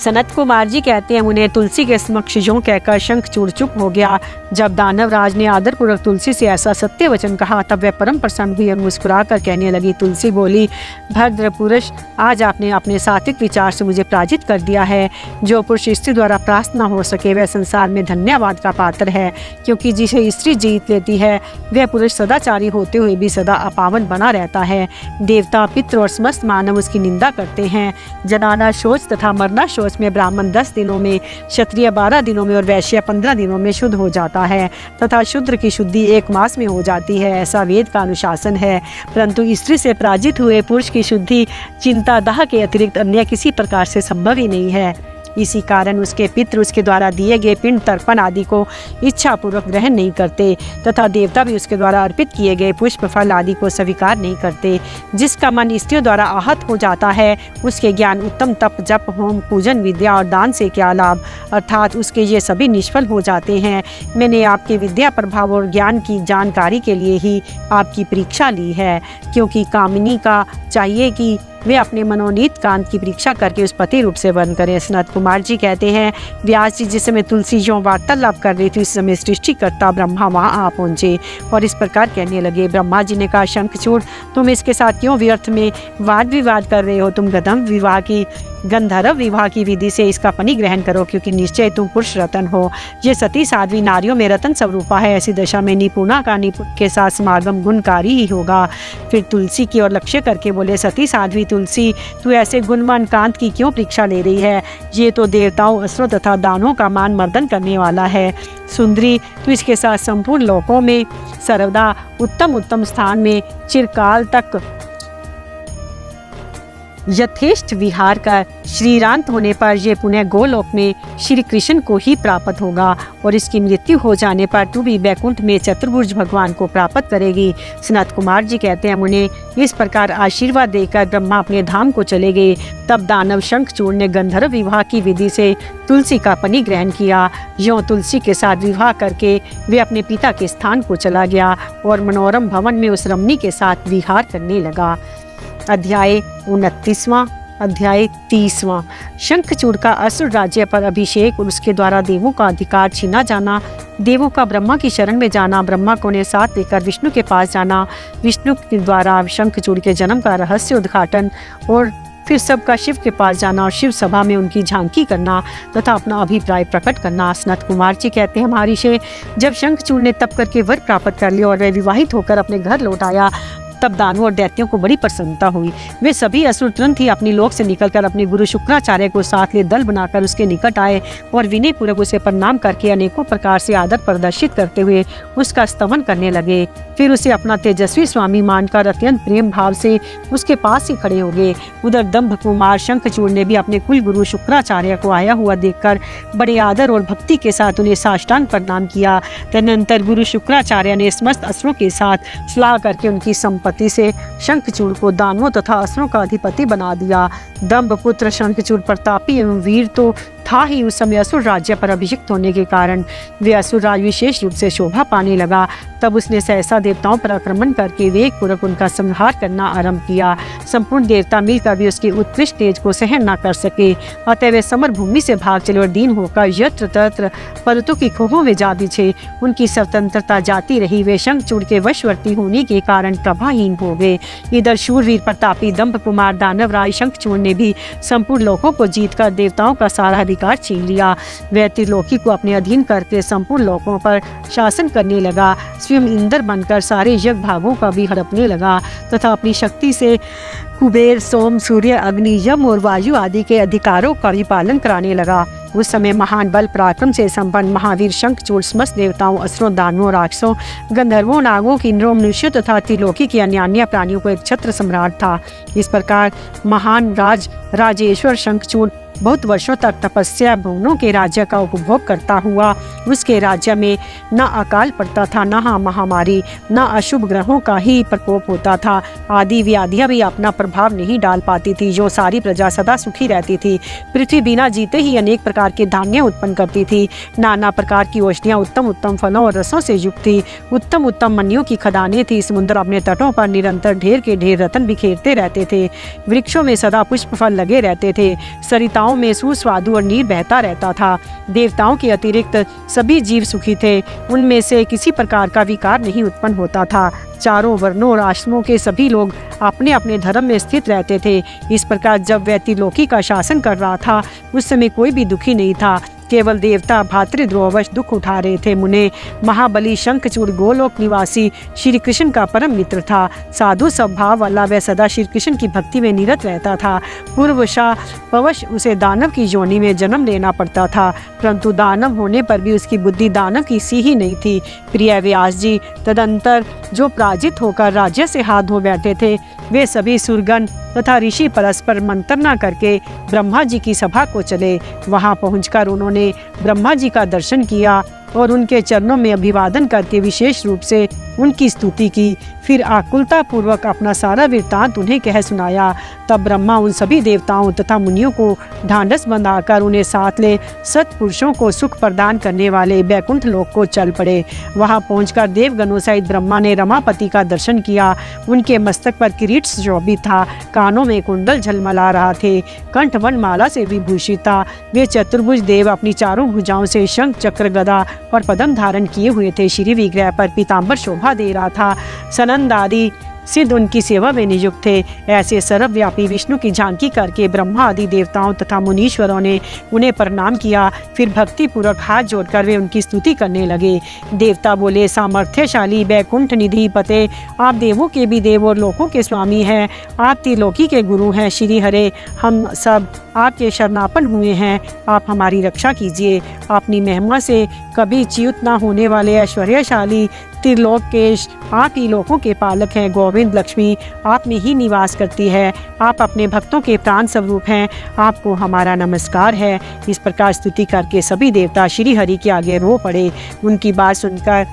सनत कुमार जी कहते हैं, उन्हें तुलसी के समक्ष यूं कहकर शंखचूड़ चुप हो गया। जब दानवराज ने आदरपूर्वक तुलसी से ऐसा सत्य वचन कहा तब वह परम प्रसन्न हुई और मुस्कुरा कर कहने लगी। तुलसी बोली, भद्र पुरुष, आज आपने अपने सात्विक विचार से मुझे पराजित कर दिया है। जो पुरुष स्त्री द्वारा प्राप्त न हो सके वह संसार में धन्यवाद का पात्र है, क्योंकि जिसे स्त्री जीत लेती है वह पुरुष सदाचारी होते हुए भी सदा अपावन बना रहता है। देवता, पितृ और समस्त मानव उसकी निंदा करते हैं। जनाना शौच तथा मरना शौच में ब्राह्मण 10 दिनों में, क्षत्रिय 12 दिनों में और वैश्य 15 दिनों में शुद्ध हो जाता है तथा शूद्र की शुद्धि 1 मास में हो जाती है, ऐसा वेद का अनुशासन है। परंतु स्त्री से पराजित हुए पुरुष की शुद्धि चिंता दाह के अतिरिक्त अन्य किसी प्रकार से संभव ही नहीं है। इसी कारण उसके पितृ उसके द्वारा दिए गए पिंड तर्पण आदि को इच्छा पूर्वक ग्रहण नहीं करते तथा देवता भी उसके द्वारा अर्पित किए गए पुष्प फल आदि को स्वीकार नहीं करते। जिसका मन स्त्रियों द्वारा आहत हो जाता है उसके ज्ञान उत्तम तप, जप, होम, पूजन, विद्या और दान से क्या लाभ, अर्थात उसके ये सभी निष्फल हो जाते हैं। मैंने आपके विद्या प्रभाव और ज्ञान की जानकारी के लिए ही आपकी परीक्षा ली है, क्योंकि कामिनी का चाहिए कि वे अपने मनोनीत कांत की परीक्षा करके उस पति रूप से वर्ण करें। सनत कुमार जी कहते हैं, व्यास जी जिस समय तुलसी यों वार्तालाप कर रही थी उस समय सृष्टिकर्ता ब्रह्मा वहाँ आ पहुँचे और इस प्रकार कहने लगे। ब्रह्मा जी ने कहा, शंखचूड़, तुम इसके साथ क्यों व्यर्थ में वाद विवाद कर रहे हो? तुम गंधर्व विवाह की विधि से इसका परिग्रहण करो, क्योंकि निश्चय तुम पुरुष रतन हो। ये सती साध्वी नारियों में रतन स्वरूपा है। ऐसी दशा में निपुणा का निपुण के साथ समागम गुणकारी ही होगा। फिर तुलसी की ओर लक्ष्य करके बोले, सती साध्वी तुलसी, तू ऐसे गुणवान कांत की क्यों परीक्षा ले रही है? ये तो देवताओं, असुरों तथा दानों का मान मर्दन करने वाला है। सुंदरी, तू इसके साथ संपूर्ण लोकों में सर्वदा उत्तम स्थान में चिरकाल तक यथेष्ट विहार कर श्रीरांत होने पर यह पुनः गोलोक में श्री कृष्ण को ही प्राप्त होगा और इसकी मृत्यु हो जाने पर तू भी वैकुंठ में चतुर्भुज भगवान को प्राप्त करेगी। सनत कुमार जी कहते हैं, उन्हें इस प्रकार आशीर्वाद देकर ब्रह्मा अपने धाम को चले गए। तब दानव शंखचूड़ ने गंधर्व विवाह की विधि से तुलसी का परिग्रहण किया। यों तुलसी के साथ विवाह करके वे अपने पिता के स्थान को चला गया और मनोरम भवन में उस रमणी के साथ विहार करने लगा। अध्याय 29वां। अध्याय 30वां। शंखचूड़ का असुर राज्य पर अभिषेक और उसके द्वारा देवों का अधिकार छीना जाना, देवों का ब्रह्मा की शरण में जाना, ब्रह्मा को उन्हें साथ लेकर विष्णु के पास जाना, विष्णु के द्वारा शंखचूड़ के जन्म का रहस्य उद्घाटन और फिर सबका शिव के पास जाना और शिव सभा में उनकी झांकी करना तथा अपना अभिप्राय प्रकट करना। सनत कुमार जी कहते हैं, महर्षि, जब शंखचूड़ ने तप करके वर प्राप्त कर लिया और वह विवाहित होकर अपने घर लौट आया तब दानवों और दैत्यों को बड़ी प्रसन्नता हुई। वे सभी असुर तुरंत ही अपनी लोक से निकलकर अपने गुरु शुक्राचार्य को साथ ले दल बनाकर उसके निकट आए और विनय पूर्वक उसे प्रणाम करके अनेकों प्रकार से आदर प्रदर्शित करते हुए उसका स्तवन करने लगे। फिर उसे अपना तेजस्वी स्वामी मानकर अत्यंत प्रेम भाव से उसके पास ही खड़े हो गए। उधर दंभ कुमार शंखचूड़ ने भी अपने कुल गुरु शुक्राचार्य को आया हुआ देखकर बड़े आदर और भक्ति के साथ उन्हें साष्टांग प्रणाम किया। तदनंतर गुरु शुक्राचार्य ने समस्त असुरों के साथ सलाह करके उनकी संपत्ति से शंखचूड़ को दानवों तथा असुरों का अधिपति बना दिया। दंभ पुत्र शंखचूड़ प्रतापी एवं वीर तो था ही, उस समय असुर राज्य पर अभिषिक्त होने के कारण वे असुर राज विशेष रूप से शोभा पाने लगा। तब उसने सहसा देवताओं पर आक्रमण करके वेग पूर्वक उनका संहार करना आरंभ किया। संपूर्ण देवता मिलकर भी उसके उत्कृष्ट तेज को सहन न कर सके, अतः वे समर भूमि से भाग चले और दीन होकर यत्र तत्र पर्वतों की खोहों में जा बिछे। उनकी स्वतंत्रता जाती रही। वे शंखचूड़ के वशवर्ती होने के कारण प्रभाहीन हो गए। इधर शूरवीर प्रतापी दंभ कुमार दानवराज शंखचूड़ ने भी संपूर्ण लोकों को जीतकर देवताओं का सारा अधिकार छीन लिया। वह त्रिलोकी को अपने अधीन करके संपूर्ण लोकों पर शासन करने लगा। स्वयं इंद्र बनकर सारे यज्ञ भागों का भी हड़पने लगा तथा अपनी शक्ति से कुबेर, सोम, सूर्य, अग्नि, यम और वायु आदि के अधिकारों का भी पालन कराने लगा। उस समय महान बल पराक्रम से संपन्न महावीर शंखचूड़ समस्त देवताओं, असुरों, दानवों, राक्षसों, गंधर्वों, नागों, किन्नरों, मनुष्यों तथा त्रिलोकी के अन्य प्राणियों को एक छत्र सम्राट था। इस प्रकार महान राजेश्वर शंखचूड़ बहुत वर्षों तक तपस्या भुवनों के राज्य का उपभोग करता हुआ उसके राज्य में न अकाल पड़ता था, न महामारी, न अशुभ ग्रहों का ही प्रकोप होता था। आदि व्याधियां भी अपना प्रभाव नहीं डाल पाती थी। जो सारी प्रजा सदा सुखी रहती थी। पृथ्वी बिना जीते ही अनेक प्रकार के धान्य उत्पन्न करती थी। नाना प्रकार की औषधियाँ उत्तम उत्तम फलों और रसों से युक्त थी। उत्तम उत्तम मनियों की खदानें थी। समुद्र अपने तटों पर निरंतर ढेर के ढेर रतन बिखेरते रहते थे। वृक्षों में सदा पुष्प फल लगे रहते थे। सरिता देवताओं में सुस्वादु और नीर बहता रहता था। देवताओं के अतिरिक्त सभी जीव सुखी थे, उनमें से किसी प्रकार का विकार नहीं उत्पन्न होता था। चारों वर्णों और आश्रमों के सभी लोग अपने अपने धर्म में स्थित रहते थे। इस प्रकार जब वह त्रिलोकी का शासन कर रहा था, उस समय कोई भी दुखी नहीं था, केवल देवता भातृद्रोहवश दुख उठा रहे थे। मुने महाबली शंखचूड़ गोलोक निवासी श्री कृष्ण का परम मित्र था। साधु स्वभाव वाला वह सदा श्री कृष्ण की भक्ति में निरत रहता था। पूर्वशः पवश उसे दानव की योनि में जन्म लेना पड़ता था, परंतु दानव होने पर भी उसकी बुद्धि दानव की सी ही नहीं थी। प्रिय व्यास जी, तदंतर जो पराजित होकर राज्य से हाथ धो बैठे थे, वे सभी सुरगण तथा ऋषि परस्पर मंत्रणा करके ब्रह्मा जी की सभा को चले। वहां पहुंचकर उन्होंने ब्रह्मा जी का दर्शन किया और उनके चरणों में अभिवादन करके विशेष रूप से उनकी स्तुति की। फिर आकुलता पूर्वक अपना सारा वृत्तांत उन्हें कह सुनाया। तब ब्रह्मा उन सभी देवताओं तथा मुनियों को ढांढस बंधाकर उन्हें साथ ले सत्पुरुषों को सुख प्रदान करने वाले बैकुंठ लोक को चल पड़े। वहां पहुंचकर देवगणों सहित ब्रह्मा ने रमापति का दर्शन किया। उनके मस्तक पर किरीट सुशोभित था, कानों में कुंडल झलमला रहा थे, कंठ वनमाला से विभूषित था। वे चतुर्भुज देव अपनी चारों भुजाओं से शंख चक्र गदा और पद्म धारण किए हुए थे। श्री विग्रह पर पीताम्बर शोभा दे रहा था। सनंद आदि सिद्ध उनकी सेवा में नियुक्त थे। ऐसे सर्वव्यापी विष्णु की झांकी करके ब्रह्मा आदि देवताओं तथा मुनीश्वरों ने उन्हें प्रणाम किया। फिर भक्ति पूर्वक हाथ जोड़कर वे उनकी स्तुति करने लगे। देवता बोले, सामर्थ्यशाली बैकुंठ निधि पते, आप देवों के भी देव और लोकों के स्वामी हैं। आप त्रिलोकी के गुरु हैं। श्री हरे, हम सब आपके शरणापन्न हुए हैं, आप हमारी रक्षा कीजिए। अपनी महिमा से कभी च्युत न होने वाले ऐश्वर्यशाली त्रिलोकेश, आप ही लोकों के पालक हैं। गोविंद लक्ष्मी आप में ही निवास करती है। आप अपने भक्तों के प्राण स्वरूप हैं, आपको हमारा नमस्कार है। इस प्रकार स्तुति करके सभी देवता श्री हरि के आगे रो पड़े। उनकी बात सुनकर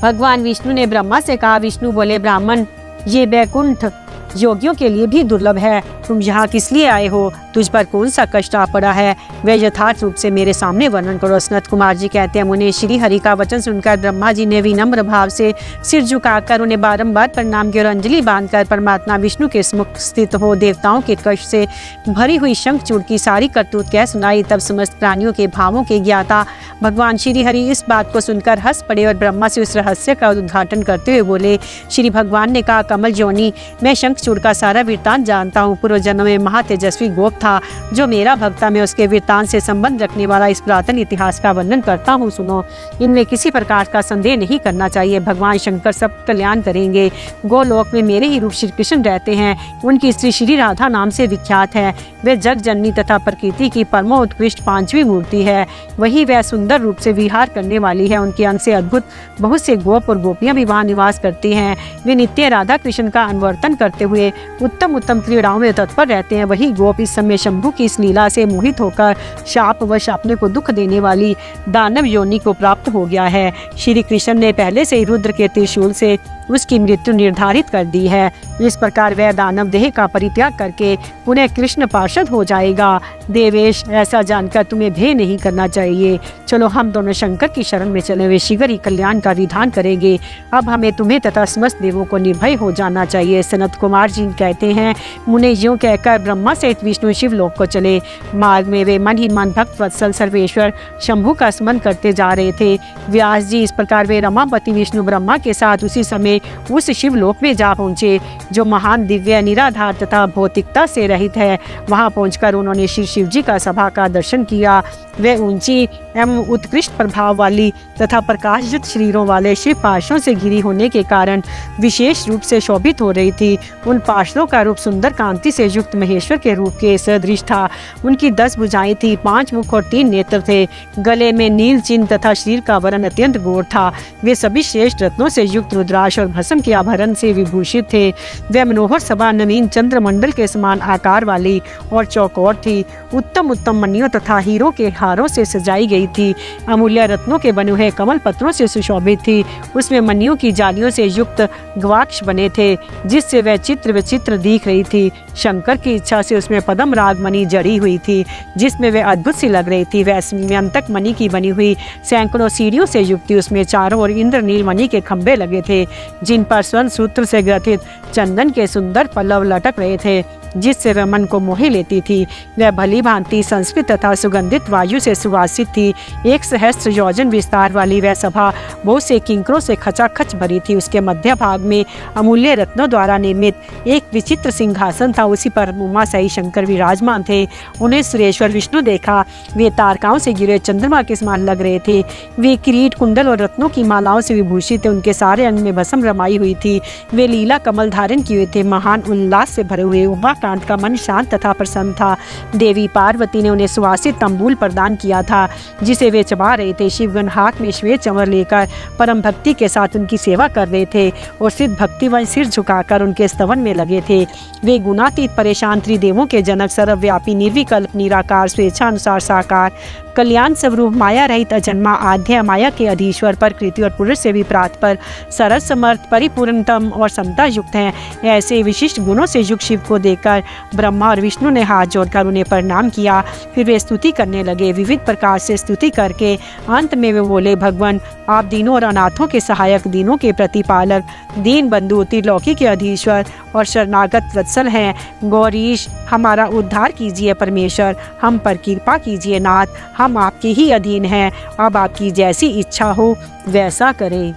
भगवान विष्णु ने ब्रह्मा से कहा। विष्णु बोले, ब्राह्मण, ये बैकुंठ योगियों के लिए भी दुर्लभ है। तुम यहाँ किस लिए आए हो? तुझ पर कौन सा कष्ट आ पड़ा है? वह यथार्थ रूप से मेरे सामने वर्णन करो। सनत कुमार जी कहते हैं, मुने श्री हरि का वचन सुनकर ब्रह्मा जी ने विनम्र भाव से सिर झुकाकर उन्हें बारंबार प्रणाम किया और अंजलि बांधकर परमात्मा विष्णु के सम्मुख स्थित हो देवताओं के कष्ट से भरी हुई शंखचूड़ की सारी करतूत कह सुनाई। तब समस्त प्राणियों के भावों के ज्ञाता भगवान श्री हरि इस बात को सुनकर हंस पड़े और ब्रह्मा से उस रहस्य का उद्घाटन करते हुए बोले। श्री भगवान ने कहा, कमल योनि, मैं शंखचूड़ का सारा वृत्तांत जानता हूँ। पूर्व जन्म में महातेजस्वी गोप था जो मेरा भक्त था। मैं उसके वृत्तांत से संबंध रखने वाला इस पुरातन इतिहास का वर्णन करता हूँ, सुनो। इनमें किसी प्रकार का संदेह नहीं करना चाहिए। भगवान शंकर सब कल्याण करेंगे। गोलोक में मेरे ही रूप श्री कृष्ण रहते हैं। उनकी स्त्री श्री राधा नाम से विख्यात है। वे जग जननी तथा प्रकृति की परमोत्कृष्ट पांचवी मूर्ति है। वही वह सुंदर रूप से विहार करने वाली है। उनके अंश से अद्भुत बहुत से गोप और गोपियां भी वहाँ निवास करती हैं। वे नित्य राधा कृष्ण का अनुवर्तन करते हुए उत्तम उत्तम क्रीड़ाओं में तत्पर रहते हैं। वही गोप इस समय शंभु की इस लीला से मोहित होकर शापवश अपने को दुख देने वाली दानव योनि को प्राप्त हो गया है। श्री कृष्ण ने पहले से ही रुद्र के त्रिशूल से उसकी मृत्यु निर्धारित कर दी है। इस प्रकार वह दानव देह का परित्याग करके पुनः कृष्ण पार्षद हो जाएगा। देवेश, ऐसा जानकर तुम्हें भय नहीं करना चाहिए। चलो हम दोनों शंकर की शरण में चले, वे शीघ्र ही कल्याण का विधान करेंगे। अब हमें तुम्हें तथा समस्त देवों को निर्भय हो जाना चाहिए। सनत कुमार जी कहते हैं, मुने यूं कहकर ब्रह्मा सहित विष्णु शिव लोक को चले। मार्ग में वे मन ही मन भक्त वत्सल सर्वेश्वर शंभु का स्मरण करते जा रहे थे। व्यास जी, इस प्रकार वे रमापति विष्णु ब्रह्मा के साथ उसी समय उस शिवलोक में जा पहुंचे जो महान दिव्य निराधार तथा भौतिकता से रहित है। वहां पहुंचकर उन्होंने श्री शिव जी का सभा का दर्शन किया। वे ऊंची एवं उत्कृष्ट प्रभाव वाली तथा प्रकाशयुक्त शरीरों वाले शिव पार्श्वों से घिरी होने के कारण विशेष रूप से शोभित हो रही थी। उन पार्श्वों का रूप सुंदर कांति से युक्त महेश्वर के रूप के सदृश था। उनकी 10 भुजाएं थी, 5 मुख और 3 नेत्र थे। गले में नील चिन्ह तथा शरीर का वर्ण अत्यंत गौर था। वे सभी श्रेष्ठ रत्नों से युक्त रुद्राक्ष और भस्म के आभरण से विभूषित थे। वे मनोहर सभा नवीन चंद्रमंडल के समान आकार वाली और चौकोर थी। उत्तम उत्तम मणियों तथा हीरों के हारों से सजाई गई थी। अमूल्य रत्नों के बने हुए कमल पत्रों से सुशोभित थी। उसमें मणियों की जालियों से युक्त गवाक्ष बने थे, जिससे वह चित्र विचित्र दिख रही थी। शंकर की इच्छा से उसमें पद्म राग मणि जड़ी हुई थी, जिसमें वह अद्भुत सी लग रही थी। वह स्मयंतक मणि की बनी हुई सैकड़ों सीढ़ियों से युक्त थी। उसमें चारों ओर इंद्रनील मणि के खंभे लगे थे, जिन पर स्वर्ण सूत्र से ग्रथित चंदन के सुंदर पल्लव लटक रहे थे। जिससे वह मन को मोह लेती थी। वह भली भांति संस्कृत तथा सुगंधित वायु से सुवासित थी। 1 सहस्त्र योजन विस्तार वाली वह सभा बहुत से किंकरों से खचाखच भरी थी। उसके मध्य भाग में अमूल्य रत्नों द्वारा निर्मित एक विचित्र सिंहासन था। उसी पर उमा सही शंकर विराजमान थे। उन्हें सुरेश्वर विष्णु देखा। वे तारकाओं से गिरे चंद्रमा के समान लग रहे थे। वे किरीट, कुंडल और रत्नों की मालाओं से विभूषित थे। उनके सारे अंग में भस्म रमाई हुई थी। वे लीला कमल धारण किए हुए थे। महान उल्लास से भरे हुए उमाकांत का मन शांत तथा प्रसन्न था। देवी पार्वती ने उन्हें सुवासित तंबूल प्रदान किया था, जिसे वे चबा रहे थे। शिवगण हाथ में श्वेत चंवर लेकर परम भक्ति के साथ उनकी सेवा कर रहे थे और सिद्ध भक्तिवश सिर झुकाकर उनके स्तवन में लगे थे। वे गुणातीत परेशान त्रिदेवों के जनक, सर्वव्यापी, निर्विकल्प, निराकार, स्वेच्छानुसार साकार, कल्याण स्वरूप, माया रहित, अजन्मा, आद्य, माया के अधीश्वर, प्रकृति और पुरुष से भी प्रातपर, सरस, समर्थ, परिपूर्णतम और समता युक्त हैं। ऐसे विशिष्ट गुणों से युक्त शिव को देखकर ब्रह्मा और विष्णु ने हाथ जोड़कर उन्हें प्रणाम किया। फिर वे स्तुति करने लगे। विविध प्रकार से स्तुति करके अंत में वे बोले, भगवान, आप दीनों और अनाथों के सहायक, दीनों के प्रतिपालक, दीन बंधु, त्रिलोकी के अधीश्वर और शरणागत वत्सल हैं। गौरीश, हमारा उद्धार कीजिए परमेश्वर, हम पर कृपा कीजिए नाथ, हम आपके ही अधीन हैं। अब आपकी जैसी इच्छा हो वैसा करें।